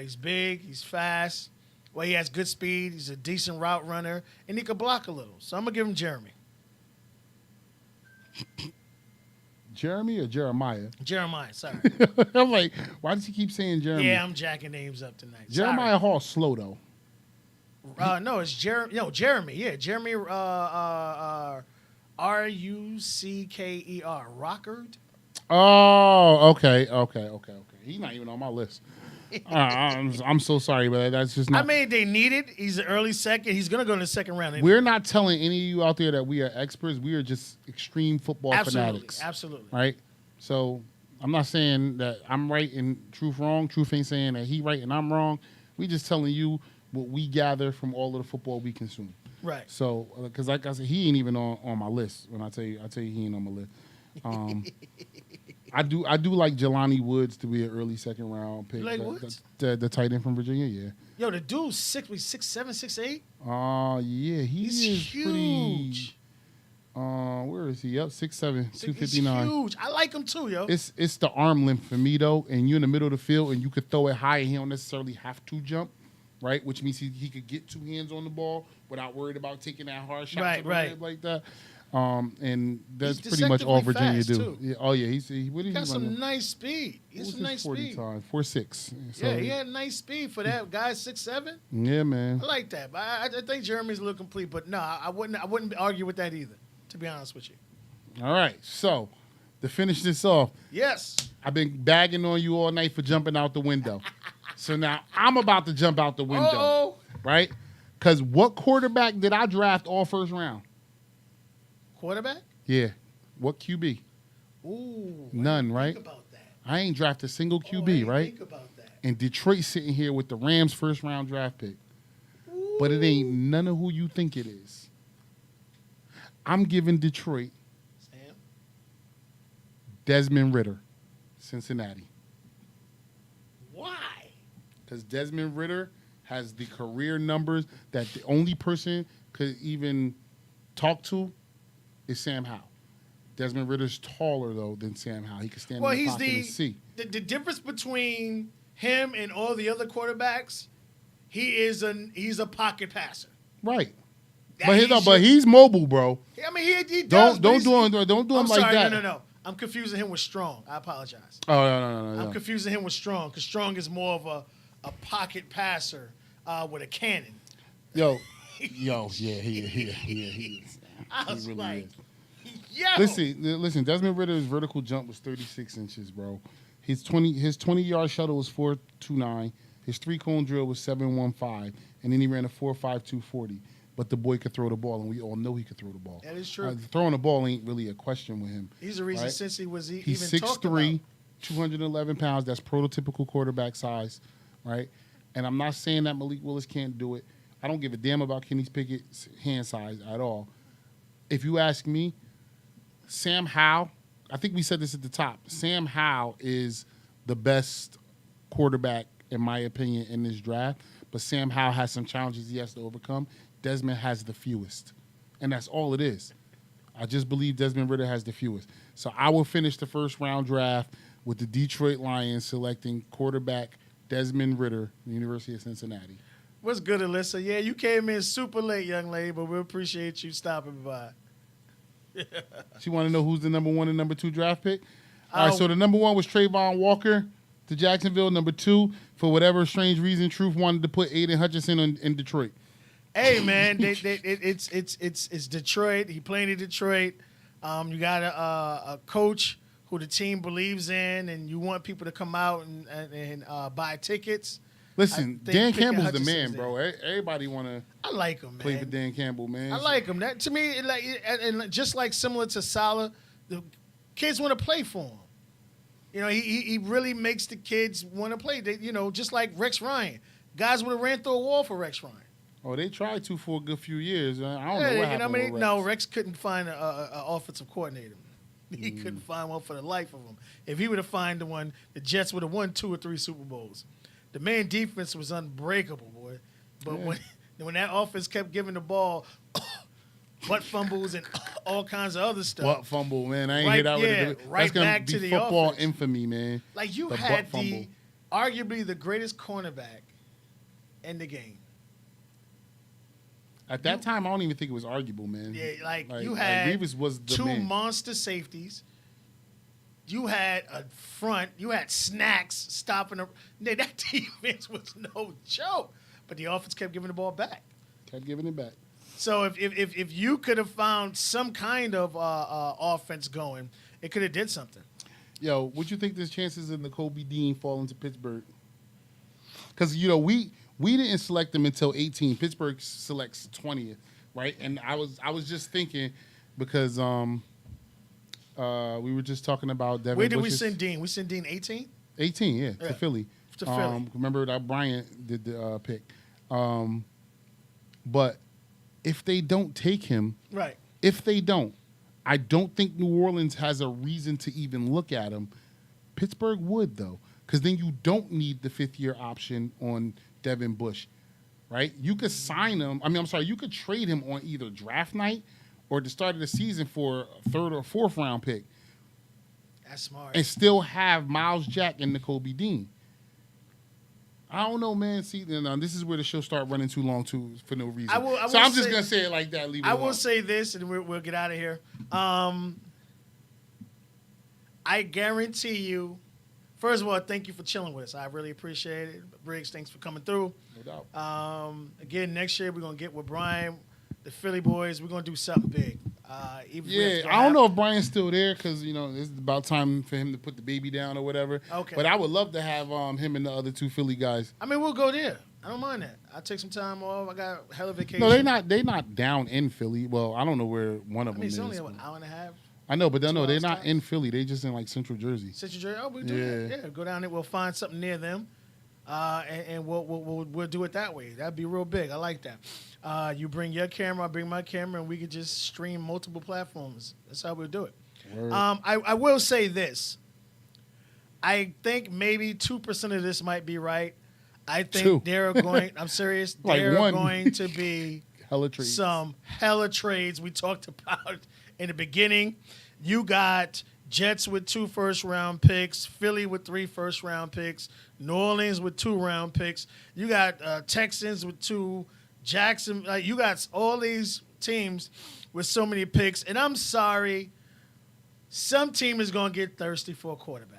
[SPEAKER 2] He's big. He's fast. Well, he has good speed. He's a decent route runner, and he can block a little. So I'm gonna give him Jeremy.
[SPEAKER 4] Jeremy or Jeremiah?
[SPEAKER 2] Jeremiah, sorry.
[SPEAKER 4] I'm like, why does he keep saying Jeremy?
[SPEAKER 2] Yeah, I'm jacking names up tonight.
[SPEAKER 4] Jeremiah Hall slow though.
[SPEAKER 2] No, it's Jeremy. No, Jeremy. Yeah, Jeremy. Rucker. Rockard.
[SPEAKER 4] Oh, okay. He's not even on my list. I'm so sorry, but that's just
[SPEAKER 2] I
[SPEAKER 4] not.
[SPEAKER 2] mean, they need it. He's an early second. He's gonna go in the second round.
[SPEAKER 4] We're not telling any of you out there that we are experts. We are just extreme football fanatics.
[SPEAKER 2] Absolutely.
[SPEAKER 4] Right? So I'm not saying that I'm right and Truth wrong. Truth ain't saying that he right and I'm wrong. We just telling you what we gather from all of the football we consume.
[SPEAKER 2] Right.
[SPEAKER 4] So, because like I said, he ain't even on my list. When I tell you he ain't on my list. I do like Jelani Woods to be an early second round pick.
[SPEAKER 2] You like Woods?
[SPEAKER 4] The tight end from Virginia, yeah.
[SPEAKER 2] Yo, the dude's 6'7", 6'8".
[SPEAKER 4] Yeah,
[SPEAKER 2] He's
[SPEAKER 4] is
[SPEAKER 2] huge.
[SPEAKER 4] pretty. Where is he? Yep, 6'7",
[SPEAKER 2] He's
[SPEAKER 4] 259.
[SPEAKER 2] huge. I like him too, yo.
[SPEAKER 4] It's the arm length for me though, and you're in the middle of the field and you could throw it high and he don't necessarily have to jump, right? Which means he could get two hands on the ball without worried about taking that hard shot to the
[SPEAKER 2] Right.
[SPEAKER 4] rib like that. And that's
[SPEAKER 2] He's
[SPEAKER 4] pretty much all
[SPEAKER 2] deceptively
[SPEAKER 4] Virginia
[SPEAKER 2] fast,
[SPEAKER 4] do.
[SPEAKER 2] too.
[SPEAKER 4] Yeah, oh yeah, what did he
[SPEAKER 2] Got
[SPEAKER 4] run?
[SPEAKER 2] some nice speed. He
[SPEAKER 4] What
[SPEAKER 2] has
[SPEAKER 4] was
[SPEAKER 2] some
[SPEAKER 4] his
[SPEAKER 2] nice
[SPEAKER 4] 40
[SPEAKER 2] speed.
[SPEAKER 4] time? 4.6. So,
[SPEAKER 2] Yeah, he had nice speed for that guy 6'7".
[SPEAKER 4] yeah, man.
[SPEAKER 2] I like that. But I think Jeremy's a little complete. But no, I wouldn't argue with that either. To be honest with you.
[SPEAKER 4] All right, so to finish this off,
[SPEAKER 2] Yes.
[SPEAKER 4] I've been bagging on you all night for jumping out the window. So now I'm about to jump out the window,
[SPEAKER 2] Uh-oh.
[SPEAKER 4] right? Because what quarterback did I draft all first round?
[SPEAKER 2] Quarterback?
[SPEAKER 4] Yeah. What QB?
[SPEAKER 2] Ooh.
[SPEAKER 4] None, right?
[SPEAKER 2] Think about that.
[SPEAKER 4] I ain't drafted a single
[SPEAKER 2] I
[SPEAKER 4] QB,
[SPEAKER 2] didn't
[SPEAKER 4] right?
[SPEAKER 2] Think about that.
[SPEAKER 4] And Detroit sitting here with the Rams first round draft pick. But it ain't none of who you think it is. I'm giving Detroit
[SPEAKER 2] Sam?
[SPEAKER 4] Desmond Ritter, Cincinnati.
[SPEAKER 2] Why?
[SPEAKER 4] Because Desmond Ritter has the career numbers that the only person could even talk to is Sam Howell. Desmond Ritter's taller, though, than Sam Howell. He can stand
[SPEAKER 2] Well,
[SPEAKER 4] in the
[SPEAKER 2] he's
[SPEAKER 4] pocket and see.
[SPEAKER 2] the difference between him and all the other quarterbacks. He's a pocket passer.
[SPEAKER 4] Right.
[SPEAKER 2] That
[SPEAKER 4] But he's mobile, bro.
[SPEAKER 2] I mean, he does.
[SPEAKER 4] Don't do
[SPEAKER 2] him
[SPEAKER 4] him like that.
[SPEAKER 2] No. I'm confusing him with Strong. I apologize.
[SPEAKER 4] Oh no.
[SPEAKER 2] I'm confusing him with Strong because Strong is more of a pocket passer with a cannon.
[SPEAKER 4] Yeah, he is.
[SPEAKER 2] I was
[SPEAKER 4] really
[SPEAKER 2] like,
[SPEAKER 4] is.
[SPEAKER 2] yo.
[SPEAKER 4] Listen. Desmond Ritter's vertical jump was 36 inches, bro. His 20-yard shuttle was 4.29. His three-cone drill was 7.15, and then he ran a 4.52 40. But the boy could throw the ball, and we all know he could throw the ball.
[SPEAKER 2] That is true.
[SPEAKER 4] Throwing the ball ain't really a question with him.
[SPEAKER 2] He's the reason
[SPEAKER 4] right?
[SPEAKER 2] since he was
[SPEAKER 4] He's
[SPEAKER 2] even talked about.
[SPEAKER 4] 6'3", 211 pounds. That's prototypical quarterback size, right? And I'm not saying that Malik Willis can't do it. I don't give a damn about Kenny Pickett's hand size at all. If you ask me, Sam Howell, I think we said this at the top. Sam Howell is the best quarterback, in my opinion, in this draft. But Sam Howell has some challenges he has to overcome. Desmond has the fewest. And that's all it is. I just believe Desmond Ritter has the fewest. So I will finish the first round draft with the Detroit Lions selecting quarterback Desmond Ritter, the University of Cincinnati.
[SPEAKER 2] What's good, Alyssa? Yeah, you came in super late, young lady, but we appreciate you stopping by.
[SPEAKER 4] She want to know who's the number 1 and number 2 draft pick? All right, so the number 1 was Trayvon Walker to Jacksonville. Number 2, for whatever strange reason, Truth wanted to put Aiden Hutchinson in Detroit.
[SPEAKER 2] Hey man, it's Detroit. He playing in Detroit. You got a coach who the team believes in, and you want people to come out and buy tickets.
[SPEAKER 4] Listen,
[SPEAKER 2] I think
[SPEAKER 4] Dan
[SPEAKER 2] picking
[SPEAKER 4] Campbell's the
[SPEAKER 2] Hutchinson's
[SPEAKER 4] man, bro. Everybody want to
[SPEAKER 2] I like him,
[SPEAKER 4] play
[SPEAKER 2] man.
[SPEAKER 4] for Dan Campbell, man.
[SPEAKER 2] I like him. That to me, and just like similar to Salah, the kids want to play for him. You know, he really makes the kids want to play. They, just like Rex Ryan. Guys would have ran through a wall for Rex Ryan.
[SPEAKER 4] Oh, they tried to for a good few years. I don't know what
[SPEAKER 2] Yeah,
[SPEAKER 4] happened with Rex.
[SPEAKER 2] No, Rex couldn't find an offensive coordinator. He
[SPEAKER 4] Mm.
[SPEAKER 2] couldn't find one for the life of him. If he would have found the one, the Jets would have won 2 or 3 Super Bowls. The man defense was unbreakable, boy. But when that offense kept giving the ball butt fumbles and all kinds of other stuff.
[SPEAKER 4] Butt fumble, man. I ain't
[SPEAKER 2] Right,
[SPEAKER 4] hear that.
[SPEAKER 2] yeah,
[SPEAKER 4] That's
[SPEAKER 2] right
[SPEAKER 4] gonna
[SPEAKER 2] back
[SPEAKER 4] be
[SPEAKER 2] to the
[SPEAKER 4] football
[SPEAKER 2] offense.
[SPEAKER 4] infamy, man.
[SPEAKER 2] Like you
[SPEAKER 4] The
[SPEAKER 2] had
[SPEAKER 4] butt
[SPEAKER 2] the
[SPEAKER 4] fumble.
[SPEAKER 2] arguably the greatest cornerback in the game.
[SPEAKER 4] At that time, I don't even think it was arguable, man.
[SPEAKER 2] Yeah, like you had
[SPEAKER 4] Revis was the
[SPEAKER 2] 2
[SPEAKER 4] man.
[SPEAKER 2] monster safeties. You had a front. You had Snacks stopping. That defense was no joke. But the offense kept giving the ball back.
[SPEAKER 4] Kept giving it back.
[SPEAKER 2] So if you could have found some kind of offense going, it could have did something.
[SPEAKER 4] Yo, what you think there's chances in the Kobe Dean falling to Pittsburgh? Because we didn't select him until 18. Pittsburgh selects 20th, right? And I was just thinking because we were just talking about Devin
[SPEAKER 2] Where did we
[SPEAKER 4] Bush's-
[SPEAKER 2] send Dean? We sent Dean 18?
[SPEAKER 4] 18, yeah,
[SPEAKER 2] Yeah,
[SPEAKER 4] to Philly.
[SPEAKER 2] to Philly.
[SPEAKER 4] Remember that Bryant did the pick. But if they don't take him,
[SPEAKER 2] Right.
[SPEAKER 4] I don't think New Orleans has a reason to even look at him. Pittsburgh would, though, because then you don't need the 5th-year option on Devin Bush, right? You could sign him. You could trade him on either draft night or the start of the season for a 3rd or 4th round pick
[SPEAKER 2] That's smart.
[SPEAKER 4] and still have Miles Jack and Nakobe Dean. I don't know, man. See, this is where the show start running too long for no reason.
[SPEAKER 2] I will
[SPEAKER 4] so I'm just
[SPEAKER 2] say-
[SPEAKER 4] gonna say it like that. Leave it
[SPEAKER 2] I
[SPEAKER 4] alone.
[SPEAKER 2] will say this, and we'll get out of here. I guarantee you. First of all, thank you for chilling with us. I really appreciate it. Briggs, thanks for coming through.
[SPEAKER 4] No doubt.
[SPEAKER 2] Again, next year we're gonna get with Brian, the Philly boys. We're gonna do something big. Even if we have to
[SPEAKER 4] Yeah,
[SPEAKER 2] go
[SPEAKER 4] I don't
[SPEAKER 2] half-
[SPEAKER 4] know if Brian's still there because it's about time for him to put the baby down or whatever.
[SPEAKER 2] Okay.
[SPEAKER 4] But I would love to have him and the other 2 Philly guys.
[SPEAKER 2] I mean, we'll go there. I don't mind that. I'll take some time off. I got hella vacation.
[SPEAKER 4] No, they're not down in Philly. Well, I don't know where one of
[SPEAKER 2] I
[SPEAKER 4] them
[SPEAKER 2] mean, it's
[SPEAKER 4] is.
[SPEAKER 2] only
[SPEAKER 4] but-
[SPEAKER 2] an hour and a half.
[SPEAKER 4] I know, but they're
[SPEAKER 2] 2 hours
[SPEAKER 4] not
[SPEAKER 2] tops.
[SPEAKER 4] in Philly. They just in like Central Jersey.
[SPEAKER 2] Central Jersey. Oh, we'll do that.
[SPEAKER 4] Yeah.
[SPEAKER 2] Yeah, go down there. We'll find something near them, and we'll do it that way. That'd be real big. I like that. You bring your camera, I bring my camera, and we could just stream multiple platforms. That's how we'll do it.
[SPEAKER 4] Word.
[SPEAKER 2] I will say this. I think maybe 2% of this might be right. I think
[SPEAKER 4] 2.
[SPEAKER 2] there are going. I'm serious.
[SPEAKER 4] Like
[SPEAKER 2] there are
[SPEAKER 4] 1.
[SPEAKER 2] going to be
[SPEAKER 4] Hella trades.
[SPEAKER 2] some hella trades we talked about in the beginning. You got Jets with 2 first-round picks, Philly with 3 first-round picks, New Orleans with 2 round picks. You got Texans with 2, Jackson. You got all these teams with so many picks. And I'm sorry, some team is going to get thirsty for a quarterback.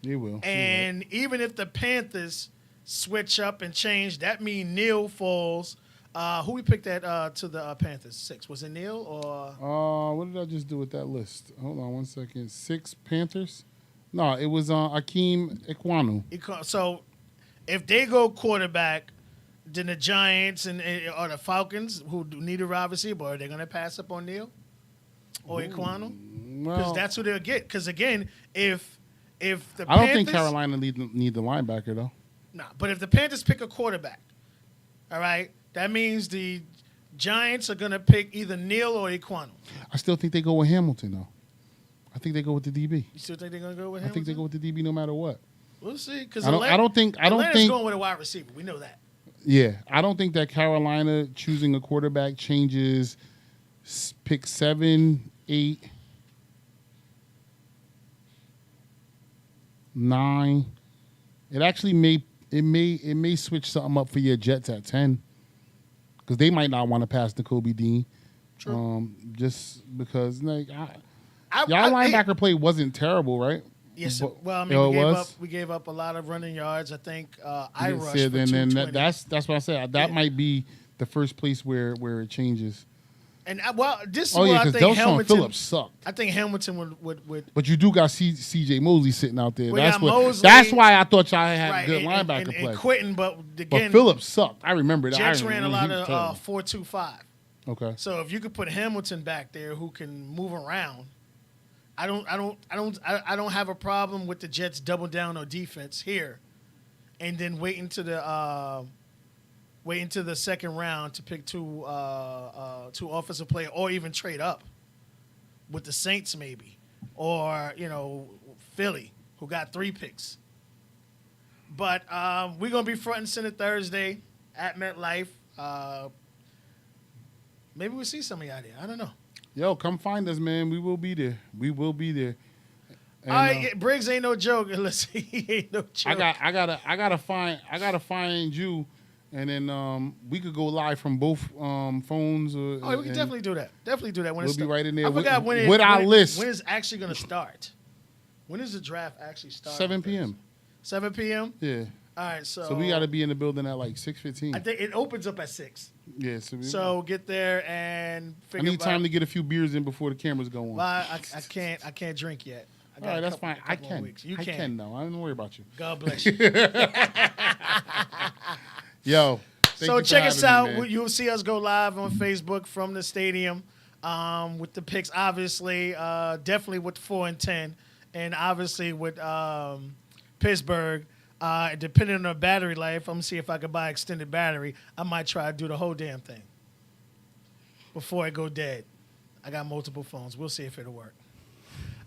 [SPEAKER 4] They will.
[SPEAKER 2] And even if the Panthers switch up and change, that means Neil falls. Who we picked that to the Panthers? 6. Was it Neil or?
[SPEAKER 4] What did I just do with that list? Hold on 1 second. 6 Panthers? No, it was Akeem Ekwonu.
[SPEAKER 2] So if they go quarterback, then the Giants or the Falcons, who need a wide receiver, are they going to pass up on Neil or Ekwonu? Because
[SPEAKER 4] Well,
[SPEAKER 2] that's who they'll get. Because again, if the
[SPEAKER 4] I don't
[SPEAKER 2] Panthers,
[SPEAKER 4] think Carolina need the linebacker though.
[SPEAKER 2] Nah, but if the Panthers pick a quarterback, all right, that means the Giants are going to pick either Neil or Ekwonu.
[SPEAKER 4] I still think they go with Hamilton though. I think they go with the DB.
[SPEAKER 2] You still think they're going to go with
[SPEAKER 4] I
[SPEAKER 2] him?
[SPEAKER 4] think they go with the DB no matter what.
[SPEAKER 2] We'll see. Because
[SPEAKER 4] I don't think
[SPEAKER 2] Atlanta's going with a wide receiver. We know that.
[SPEAKER 4] Yeah, I don't think that Carolina choosing a quarterback changes pick 7, 8, 9. It actually may switch something up for your Jets at 10 because they might not want to pass Nakobe Dean.
[SPEAKER 2] True.
[SPEAKER 4] Just because y'all
[SPEAKER 2] I-
[SPEAKER 4] linebacker play wasn't terrible, right?
[SPEAKER 2] Yes, sir.
[SPEAKER 4] But-
[SPEAKER 2] Well, I mean,
[SPEAKER 4] Oh,
[SPEAKER 2] we
[SPEAKER 4] it
[SPEAKER 2] gave
[SPEAKER 4] was?
[SPEAKER 2] we gave up a lot of running yards. I think I
[SPEAKER 4] Yeah,
[SPEAKER 2] rushed
[SPEAKER 4] so
[SPEAKER 2] for
[SPEAKER 4] then
[SPEAKER 2] 220.
[SPEAKER 4] that's what I said. That
[SPEAKER 2] Yeah.
[SPEAKER 4] might be the first place where it changes.
[SPEAKER 2] And this is
[SPEAKER 4] Oh
[SPEAKER 2] where
[SPEAKER 4] yeah,
[SPEAKER 2] I
[SPEAKER 4] because
[SPEAKER 2] think
[SPEAKER 4] Delshon
[SPEAKER 2] Hamilton.
[SPEAKER 4] Phillips sucked.
[SPEAKER 2] I think Hamilton would
[SPEAKER 4] But you do got C.J. Mosley sitting out there.
[SPEAKER 2] We
[SPEAKER 4] That's
[SPEAKER 2] got
[SPEAKER 4] what.
[SPEAKER 2] Mosley.
[SPEAKER 4] That's why I thought y'all had
[SPEAKER 2] right
[SPEAKER 4] good
[SPEAKER 2] and,
[SPEAKER 4] linebacker
[SPEAKER 2] and
[SPEAKER 4] play.
[SPEAKER 2] quitting, but
[SPEAKER 4] But
[SPEAKER 2] again,
[SPEAKER 4] Phillips sucked. I remember that.
[SPEAKER 2] Jets
[SPEAKER 4] I
[SPEAKER 2] ran a
[SPEAKER 4] he
[SPEAKER 2] lot
[SPEAKER 4] was
[SPEAKER 2] of
[SPEAKER 4] terrible.
[SPEAKER 2] 4-2-5.
[SPEAKER 4] Okay.
[SPEAKER 2] So if you could put Hamilton back there who can move around, I don't have a problem with the Jets double down on defense here, and then wait into the second round to pick two offensive player or even trade up with the Saints maybe, or Philly who got 3 picks. But we're gonna be front and center Thursday at MetLife. Maybe we'll see some of y'all there. I don't know.
[SPEAKER 4] Yo, come find us, man. We will be there. We will be there. And,
[SPEAKER 2] All right, Briggs ain't no joke. Listen, he ain't no joke.
[SPEAKER 4] I gotta find you, and then we could go live from both phones.
[SPEAKER 2] Oh, we can definitely do that. Definitely do that when
[SPEAKER 4] We'll
[SPEAKER 2] it's
[SPEAKER 4] be right in there
[SPEAKER 2] I forgot
[SPEAKER 4] with-
[SPEAKER 2] when
[SPEAKER 4] with our list.
[SPEAKER 2] When it's actually going to start. When does the draft actually start?
[SPEAKER 4] 7 p.m.
[SPEAKER 2] 7 p.m.
[SPEAKER 4] Yeah.
[SPEAKER 2] All right, so
[SPEAKER 4] So we got to be in the building at like 6:15.
[SPEAKER 2] I think it opens up at 6.
[SPEAKER 4] Yeah. So,
[SPEAKER 2] So get there and
[SPEAKER 4] I
[SPEAKER 2] figure.
[SPEAKER 4] need time to get a few beers in before the cameras go on.
[SPEAKER 2] I can't drink yet. I
[SPEAKER 4] All
[SPEAKER 2] got
[SPEAKER 4] right,
[SPEAKER 2] a
[SPEAKER 4] that's
[SPEAKER 2] couple-
[SPEAKER 4] fine.
[SPEAKER 2] a
[SPEAKER 4] I
[SPEAKER 2] couple more
[SPEAKER 4] can.
[SPEAKER 2] weeks. You
[SPEAKER 4] I
[SPEAKER 2] can.
[SPEAKER 4] can though. I don't worry about you.
[SPEAKER 2] God bless you.
[SPEAKER 4] Yo. thank
[SPEAKER 2] So
[SPEAKER 4] you for
[SPEAKER 2] check us
[SPEAKER 4] having me,
[SPEAKER 2] out.
[SPEAKER 4] man.
[SPEAKER 2] You'll see us go live on Facebook from the stadium with the picks, obviously, definitely with 4 and 10, and obviously with Pittsburgh. Depending on the battery life, I'm gonna see if I can buy extended battery. I might try to do the whole damn thing before it go dead. I got multiple phones. We'll see if it'll work.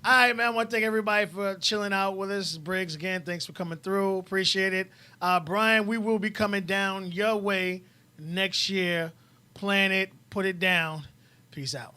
[SPEAKER 2] All right, man. I want to thank everybody for chilling out with us. Briggs, again, thanks for coming through. Appreciate it. Brian, we will be coming down your way next year. Plan it. Put it down. Peace out.